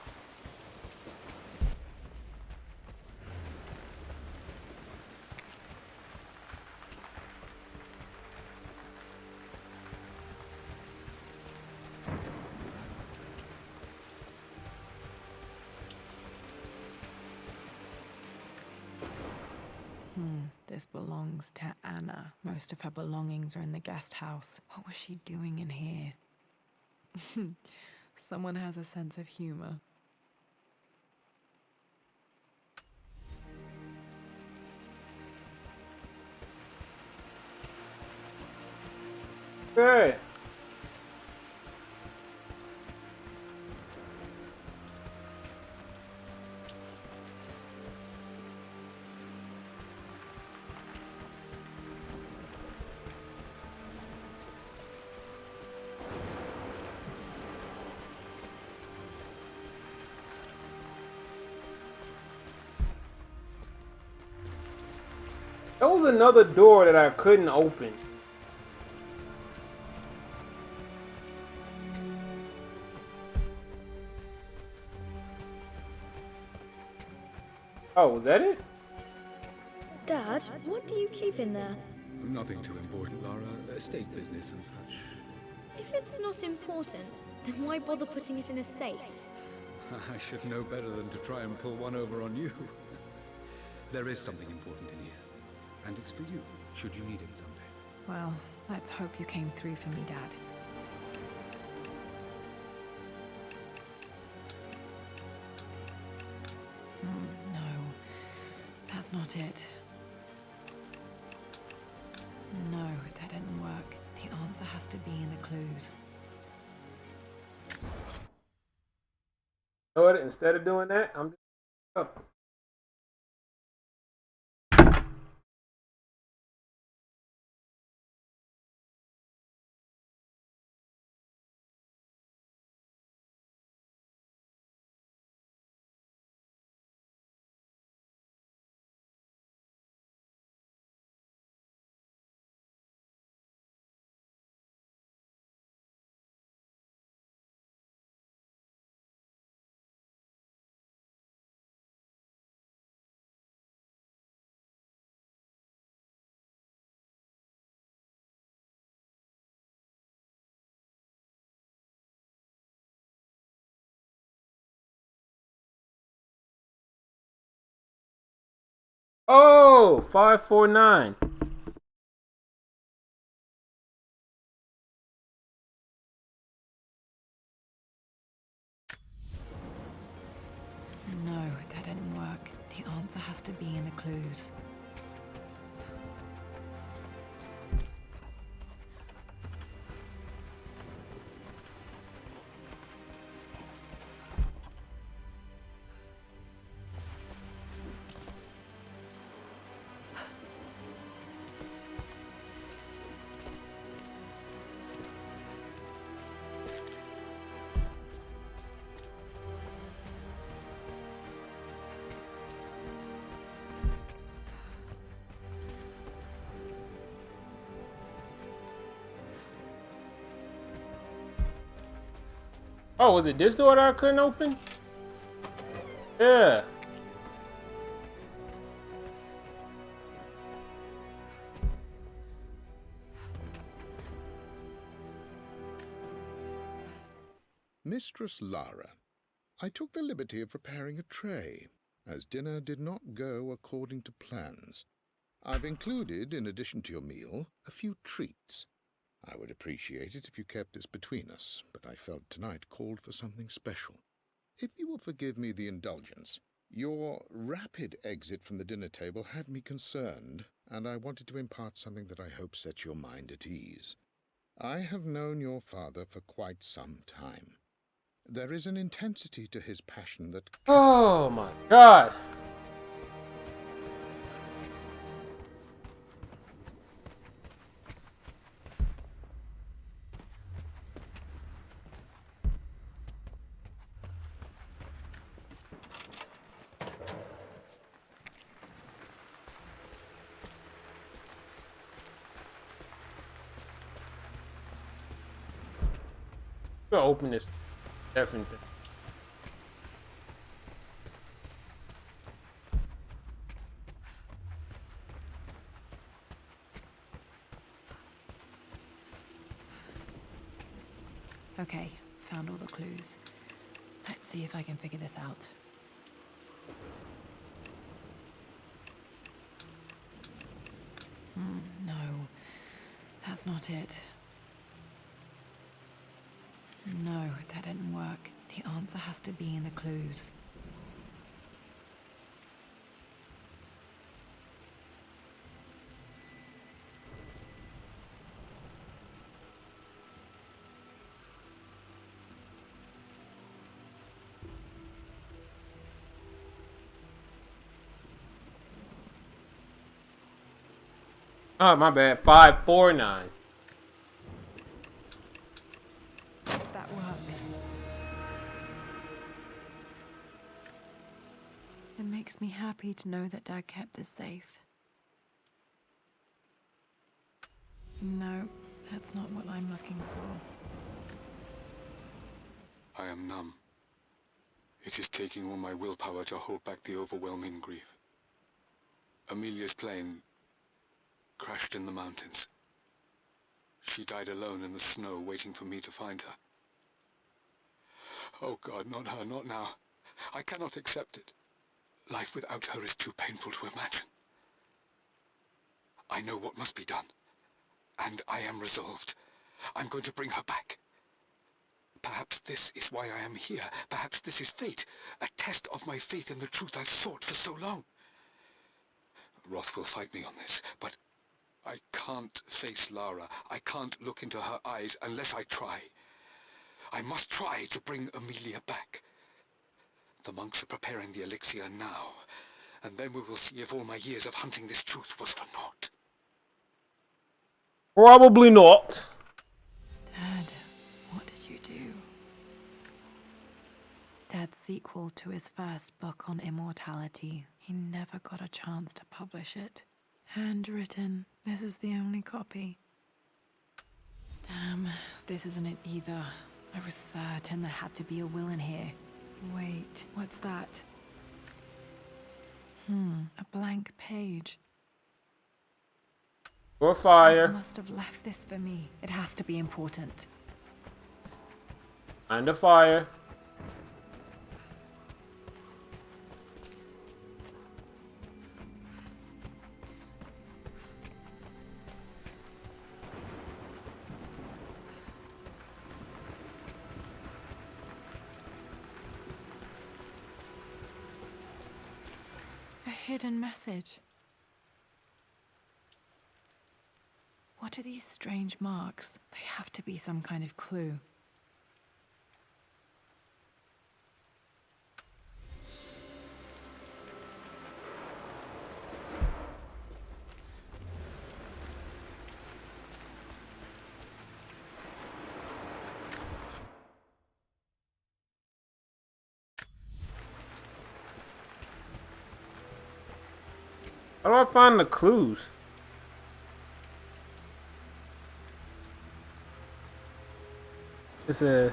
This belongs to Anna. Most of her belongings are in the guest house. What was she doing in here? Someone has a sense of humor. Hey. There was another door that I couldn't open. Oh, was that it? Dad, what do you keep in there? Nothing too important, Lara. Estate business and such. If it's not important, then why bother putting it in a safe? I should know better than to try and pull one over on you. There is something important in here. And it's for you, should you need it someday. Well, let's hope you came through for me, Dad. No, that's not it. No, that didn't work. The answer has to be in the clues. You know what? Instead of doing that, I'm just up. Oh, 549. No, that didn't work. The answer has to be in the clues. Oh, was it this door that I couldn't open? Yeah. Mistress Lara, I took the liberty of preparing a tray, as dinner did not go according to plans. I've included, in addition to your meal, a few treats. I would appreciate it if you kept this between us, but I felt tonight called for something special. If you will forgive me the indulgence, your rapid exit from the dinner table had me concerned, and I wanted to impart something that I hope sets your mind at ease. I have known your father for quite some time. There is an intensity to his passion that... Oh my God. I'm gonna open this different thing. Okay, found all the clues. Let's see if I can figure this out. No, that's not it. No, that didn't work. The answer has to be in the clues. Oh, my bad. 549. That worked. It makes me happy to know that Dad kept this safe. No, that's not what I'm looking for. I am numb. It is taking all my willpower to hold back the overwhelming grief. Amelia's plane crashed in the mountains. She died alone in the snow, waiting for me to find her. Oh God, not her, not now. I cannot accept it. Life without her is too painful to imagine. I know what must be done, and I am resolved. I'm going to bring her back. Perhaps this is why I am here. Perhaps this is fate, a test of my faith in the truth I've sought for so long. Roth will fight me on this, but I can't face Lara. I can't look into her eyes unless I try. I must try to bring Amelia back. The monks are preparing the elixir now, and then we will see if all my years of hunting this truth was for naught. Probably not. Dad, what did you do? Dad's sequel to his first book on immortality. He never got a chance to publish it. Handwritten. This is the only copy. Damn, this isn't it either. I was certain there had to be a will in here. Wait, what's that? A blank page. Or fire. Dad must have left this for me. It has to be important. And a fire. A hidden message. What are these strange marks? They have to be some kind of clue. How do I find the clues? It's a...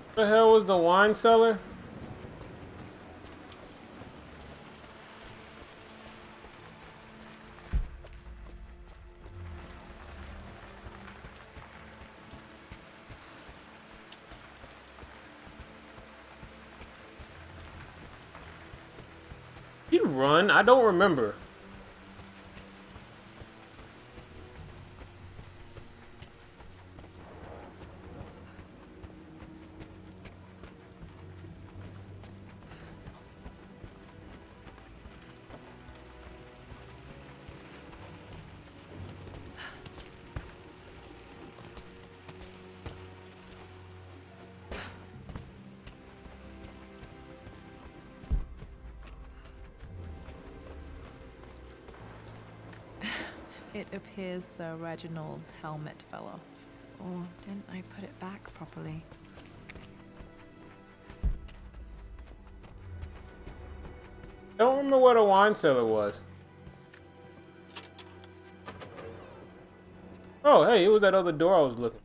What the hell was the wine cellar? You run? I don't remember. It appears Sir Reginald's helmet fell off. Or didn't I put it back properly? Don't remember what a wine cellar was. Oh, hey, it was that other door I was looking.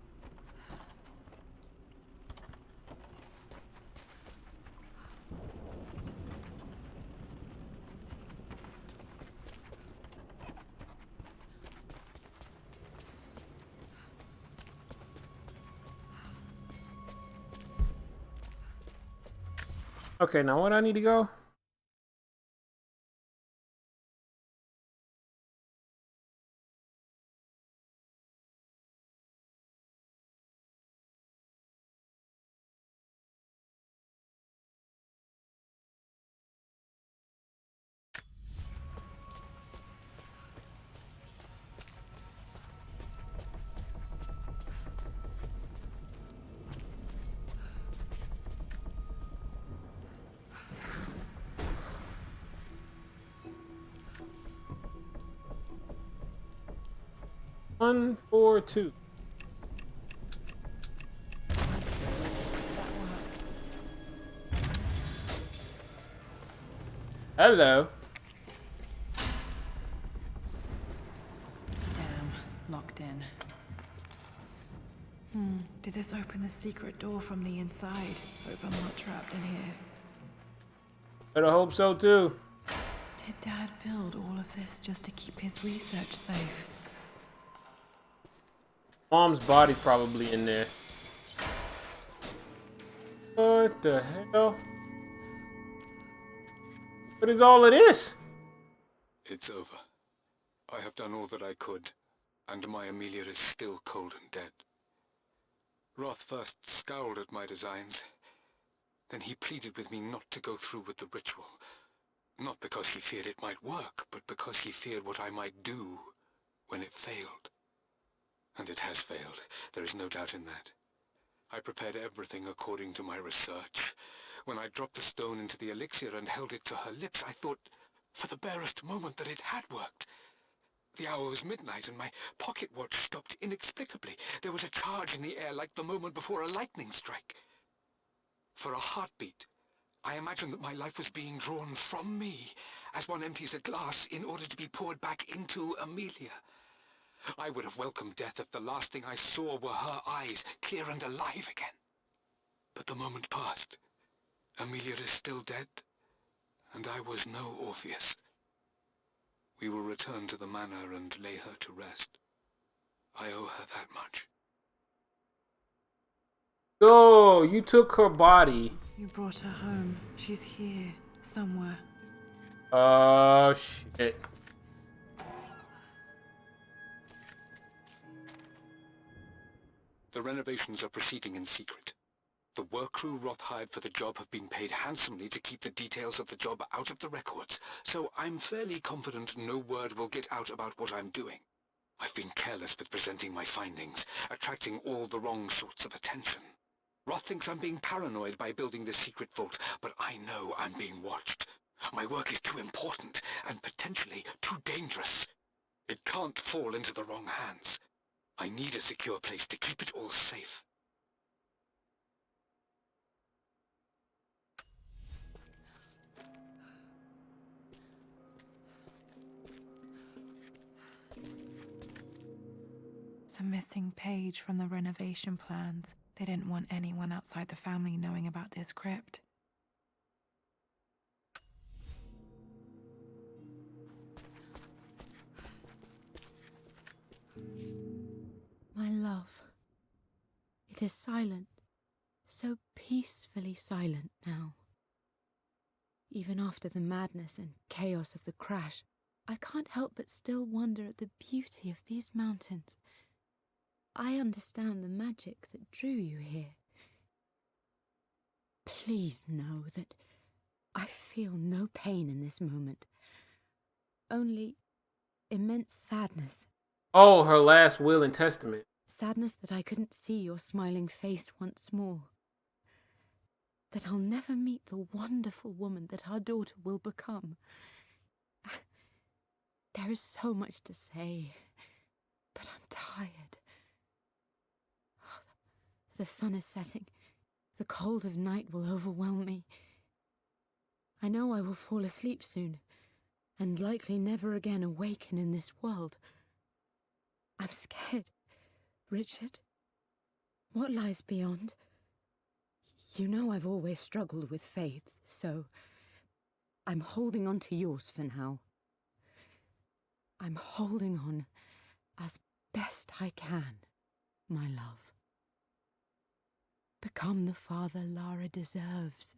Okay, now what I need to go? One, 4, 2. Hello. Damn, locked in. Did this open the secret door from the inside? Hope I'm not trapped in here. Better hope so too. Did Dad build all of this just to keep his research safe? Mom's body's probably in there. What the hell? What is all of this? It's over. I have done all that I could, and my Amelia is still cold and dead. Roth first scowled at my designs, Then he pleaded with me not to go through with the ritual. Not because he feared it might work, but because he feared what I might do when it failed. And it has failed. There is no doubt in that. I prepared everything according to my research. When I dropped the stone into the elixir and held it to her lips, I thought for the barest moment that it had worked. The hour was midnight and my pocket watch stopped inexplicably. There was a charge in the air like the moment before a lightning strike. For a heartbeat, I imagined that my life was being drawn from me, as one empties a glass in order to be poured back into Amelia. I would have welcomed death if the last thing I saw were her eyes, clear and alive again. But the moment passed. Amelia is still dead, and I was no Orpheus. We will return to the manor and lay her to rest. I owe her that much. So, you took her body. You brought her home. She's here, somewhere. Oh, shit. The renovations are proceeding in secret. The work crew Roth hired for the job have been paid handsomely to keep the details of the job out of the records, so I'm fairly confident no word will get out about what I'm doing. I've been careless with presenting my findings, attracting all the wrong sorts of attention. Roth thinks I'm being paranoid by building this secret vault, but I know I'm being watched. My work is too important, and potentially too dangerous. It can't fall into the wrong hands. I need a secure place to keep it all safe. The missing page from the renovation plans. They didn't want anyone outside the family knowing about this crypt. My love, it is silent, so peacefully silent now. Even after the madness and chaos of the crash, I can't help but still wonder at the beauty of these mountains. I understand the magic that drew you here. Please know that I feel no pain in this moment, only immense sadness. Oh, her last will and testament. Sadness that I couldn't see your smiling face once more. That I'll never meet the wonderful woman that our daughter will become. There is so much to say, but I'm tired. The sun is setting. The cold of night will overwhelm me. I know I will fall asleep soon, and likely never again awaken in this world. I'm scared. Richard, what lies beyond? You know I've always struggled with faith, so I'm holding on to yours for now. I'm holding on as best I can, my love. Become the father Lara deserves.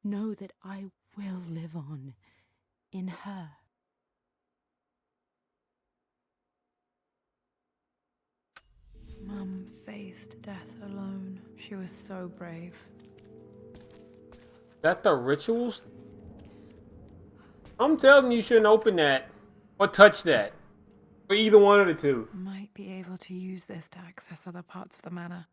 Know that I will live on in her. Mum faced death alone. She was so brave. That the rituals? I'm telling you, you shouldn't open that or touch that. Or either one of the two. Might be able to use this to access other parts of the manor.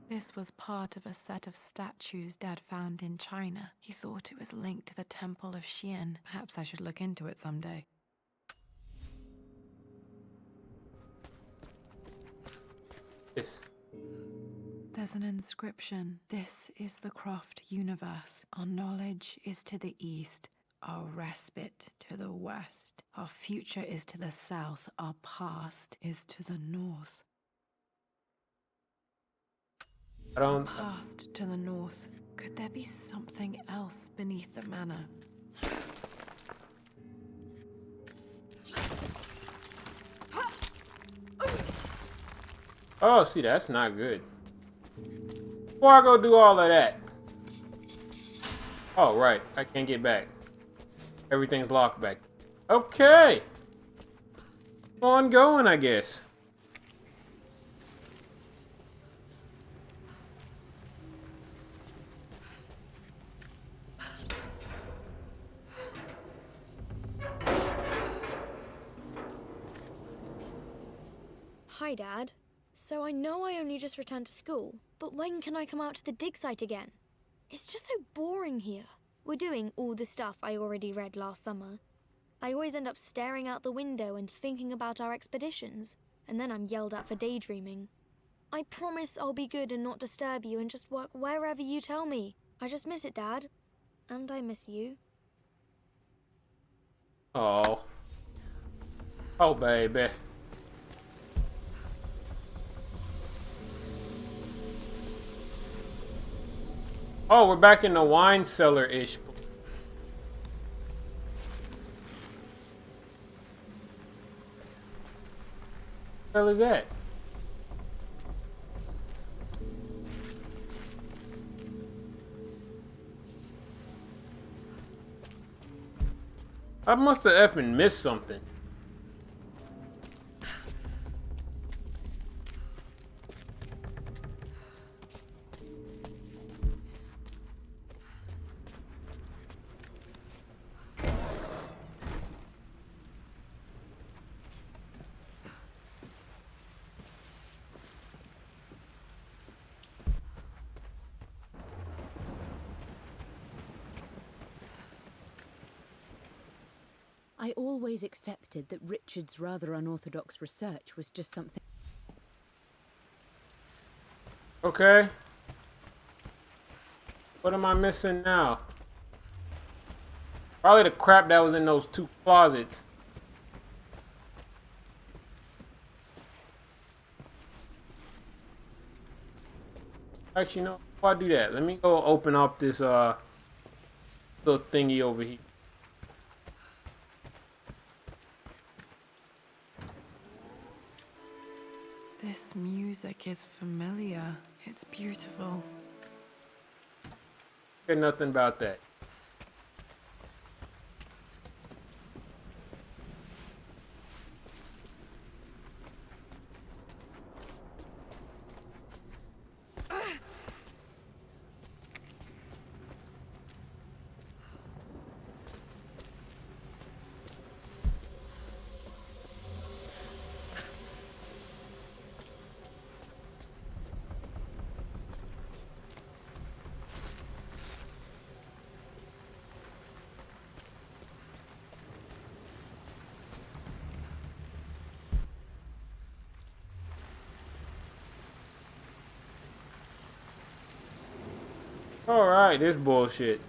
This was part of a set of statues Dad found in China. He thought it was linked to the Temple of Xian. Perhaps I should look into it someday. Yes. There's an inscription. This is the Croft universe. Our knowledge is to the east, our respite to the west. Our future is to the south, our past is to the north. I don't... Past to the north. Could there be something else beneath the manor? Oh, see, that's not good. Before I go do all of that, Oh, right. I can't get back. Everything's locked back. Okay. On going, I guess. Hi, Dad. So I know I only just returned to school, but when can I come out to the dig site again? It's just so boring here. We're doing all the stuff I already read last summer. I always end up staring out the window and thinking about our expeditions, and then I'm yelled at for daydreaming. I promise I'll be good and not disturb you and just work wherever you tell me. I just miss it, Dad. And I miss you. Oh. Oh, baby. Oh, we're back in the wine cellar-ish. What the hell is that? I must have effing missed something. I always accepted that Richard's rather unorthodox research was just something. Okay. What am I missing now? Probably the crap that was in those two closets. Actually, no. Before I do that, let me go open up this little thingy over here. This music is familiar. It's beautiful. Hear nothing about that. Alright, this bullshit.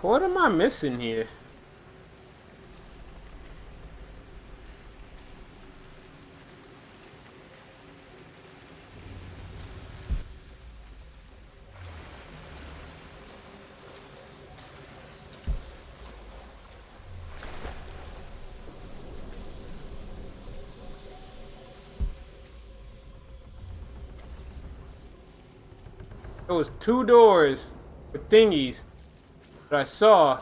What am I missing here? There was two doors with thingies that I saw.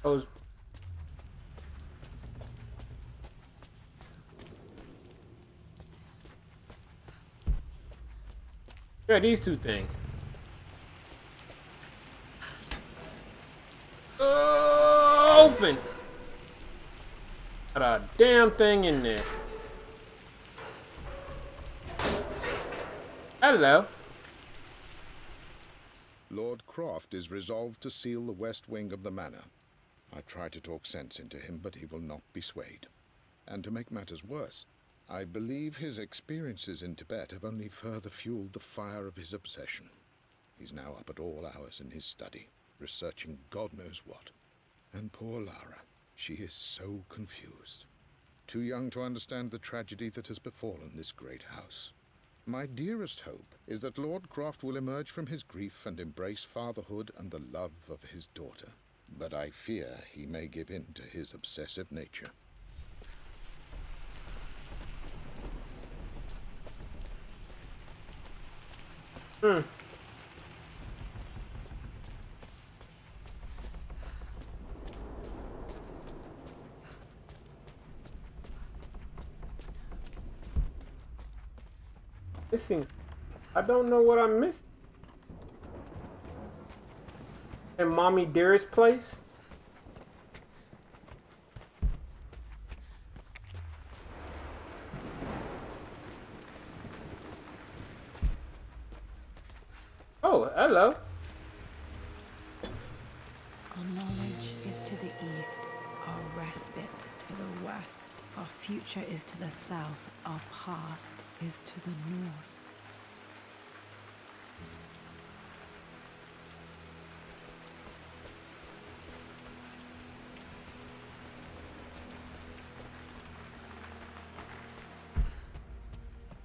Those. Yeah, these two things. Open. Got a damn thing in there. Hello. Lord Croft is resolved to seal the west wing of the manor. I try to talk sense into him, but he will not be swayed. And to make matters worse, I believe his experiences in Tibet have only further fueled the fire of his obsession. He's now up at all hours in his study, researching God knows what. And poor Lara, she is so confused. Too young to understand the tragedy that has befallen this great house. My dearest hope is that Lord Croft will emerge from his grief and embrace fatherhood and the love of his daughter. But I fear he may give in to his obsessive nature. This seems... I don't know what I missed. In Mommy Dearest place? Oh, hello. Our knowledge is to the east, our respite to the west. Our future is to the south, our past is to the north.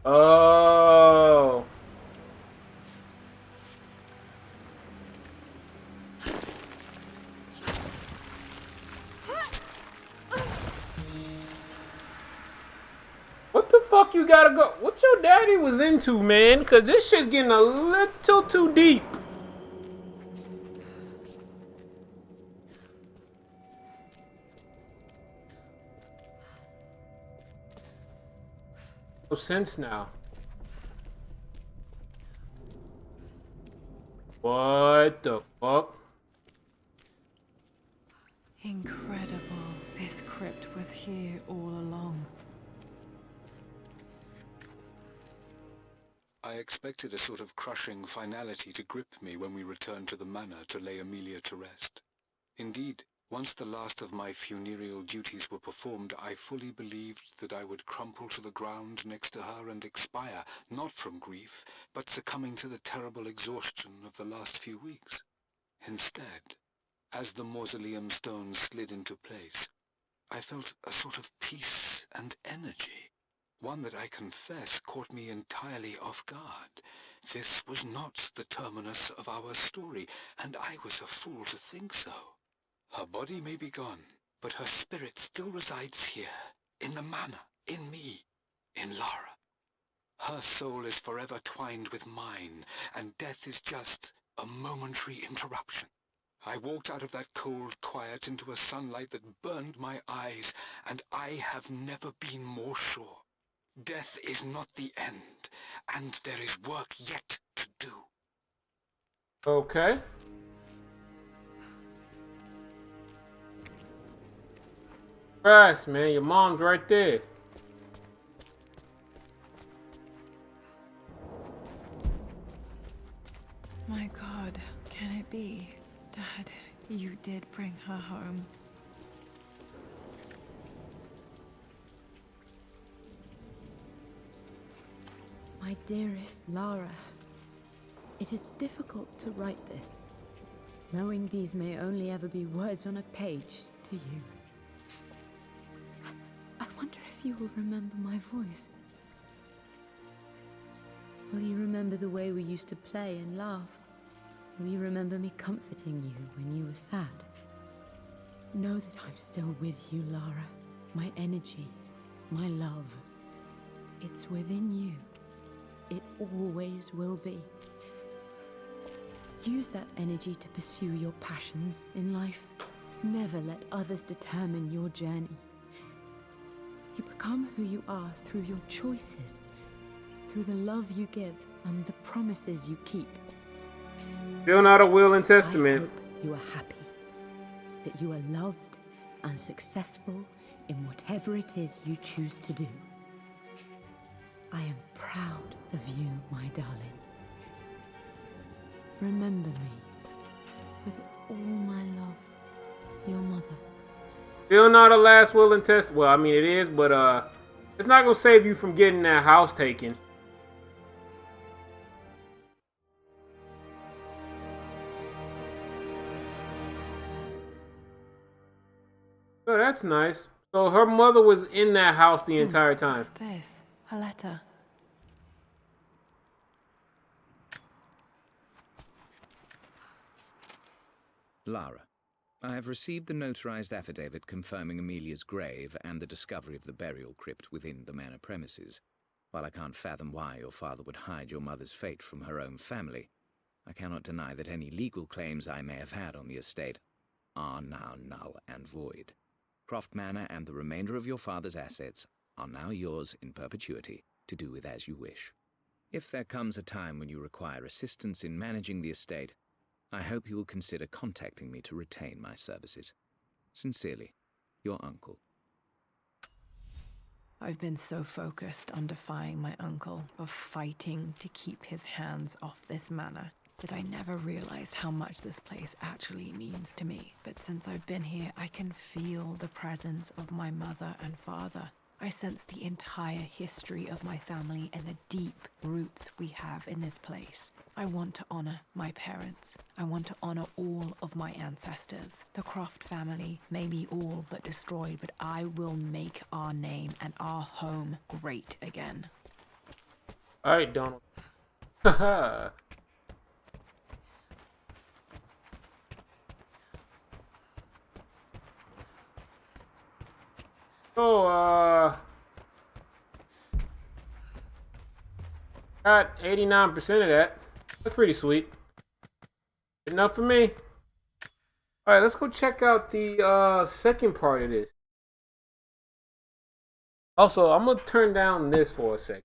Oh. What the fuck you gotta go? What your daddy was into, man? Cause this shit's getting a little too deep. No sense now. What the fuck? Incredible. This crypt was here all along. I expected a sort of crushing finality to grip me when we returned to the manor to lay Amelia to rest. Indeed, once the last of my funereal duties were performed, I fully believed that I would crumple to the ground next to her and expire, not from grief, but succumbing to the terrible exhaustion of the last few weeks. Instead, as the mausoleum stones slid into place, I felt a sort of peace and energy. One that I confess caught me entirely off guard. This was not the terminus of our story, and I was a fool to think so. Her body may be gone, but her spirit still resides here, in the manor, in me, in Lara. Her soul is forever twined with mine, and death is just a momentary interruption. I walked out of that cold quiet into a sunlight that burned my eyes, and I have never been more sure. Death is not the end, and there is work yet to do. Okay. Christ, man, your mom's right there. My God, can it be? Dad, you did bring her home. My dearest Lara, it is difficult to write this, knowing these may only ever be words on a page to you. I wonder if you will remember my voice. Will you remember the way we used to play and laugh? Will you remember me comforting you when you were sad? Know that I'm still with you, Lara. My energy, my love. It's within you. It always will be. Use that energy to pursue your passions in life. Never let others determine your journey. You become who you are through your choices, through the love you give and the promises you keep. Still not a will and I testament. hope you are happy, that you are loved and successful in whatever it is you choose to do. I am proud of you, my darling. Remember me with all my love, your mother. Still not a last will and test. Well, I mean it is, but it's not gonna save you from getting that house taken. Oh, that's nice. So her mother was in that house the entire time. What's this? A letter. Lara, I have received the notarized affidavit confirming Amelia's grave and the discovery of the burial crypt within the manor premises. While I can't fathom why your father would hide your mother's fate from her own family, I cannot deny that any legal claims I may have had on the estate are now null and void. Croft Manor and the remainder of your father's assets are now yours in perpetuity to do with as you wish. If there comes a time when you require assistance in managing the estate, I hope you will consider contacting me to retain my services. Sincerely, your uncle. I've been so focused on defying my uncle, of fighting to keep his hands off this manor, that I never realized how much this place actually means to me. But since I've been here, I can feel the presence of my mother and father. I sense the entire history of my family and the deep roots we have in this place. I want to honor my parents. I want to honor all of my ancestors. The Croft family may be all but destroyed, but I will make our name and our home great again. All right, Donald. Haha. So, got 89% of that. That's pretty sweet. Enough for me. Alright, let's go check out the second part of this. Also, I'm gonna turn down this for a second.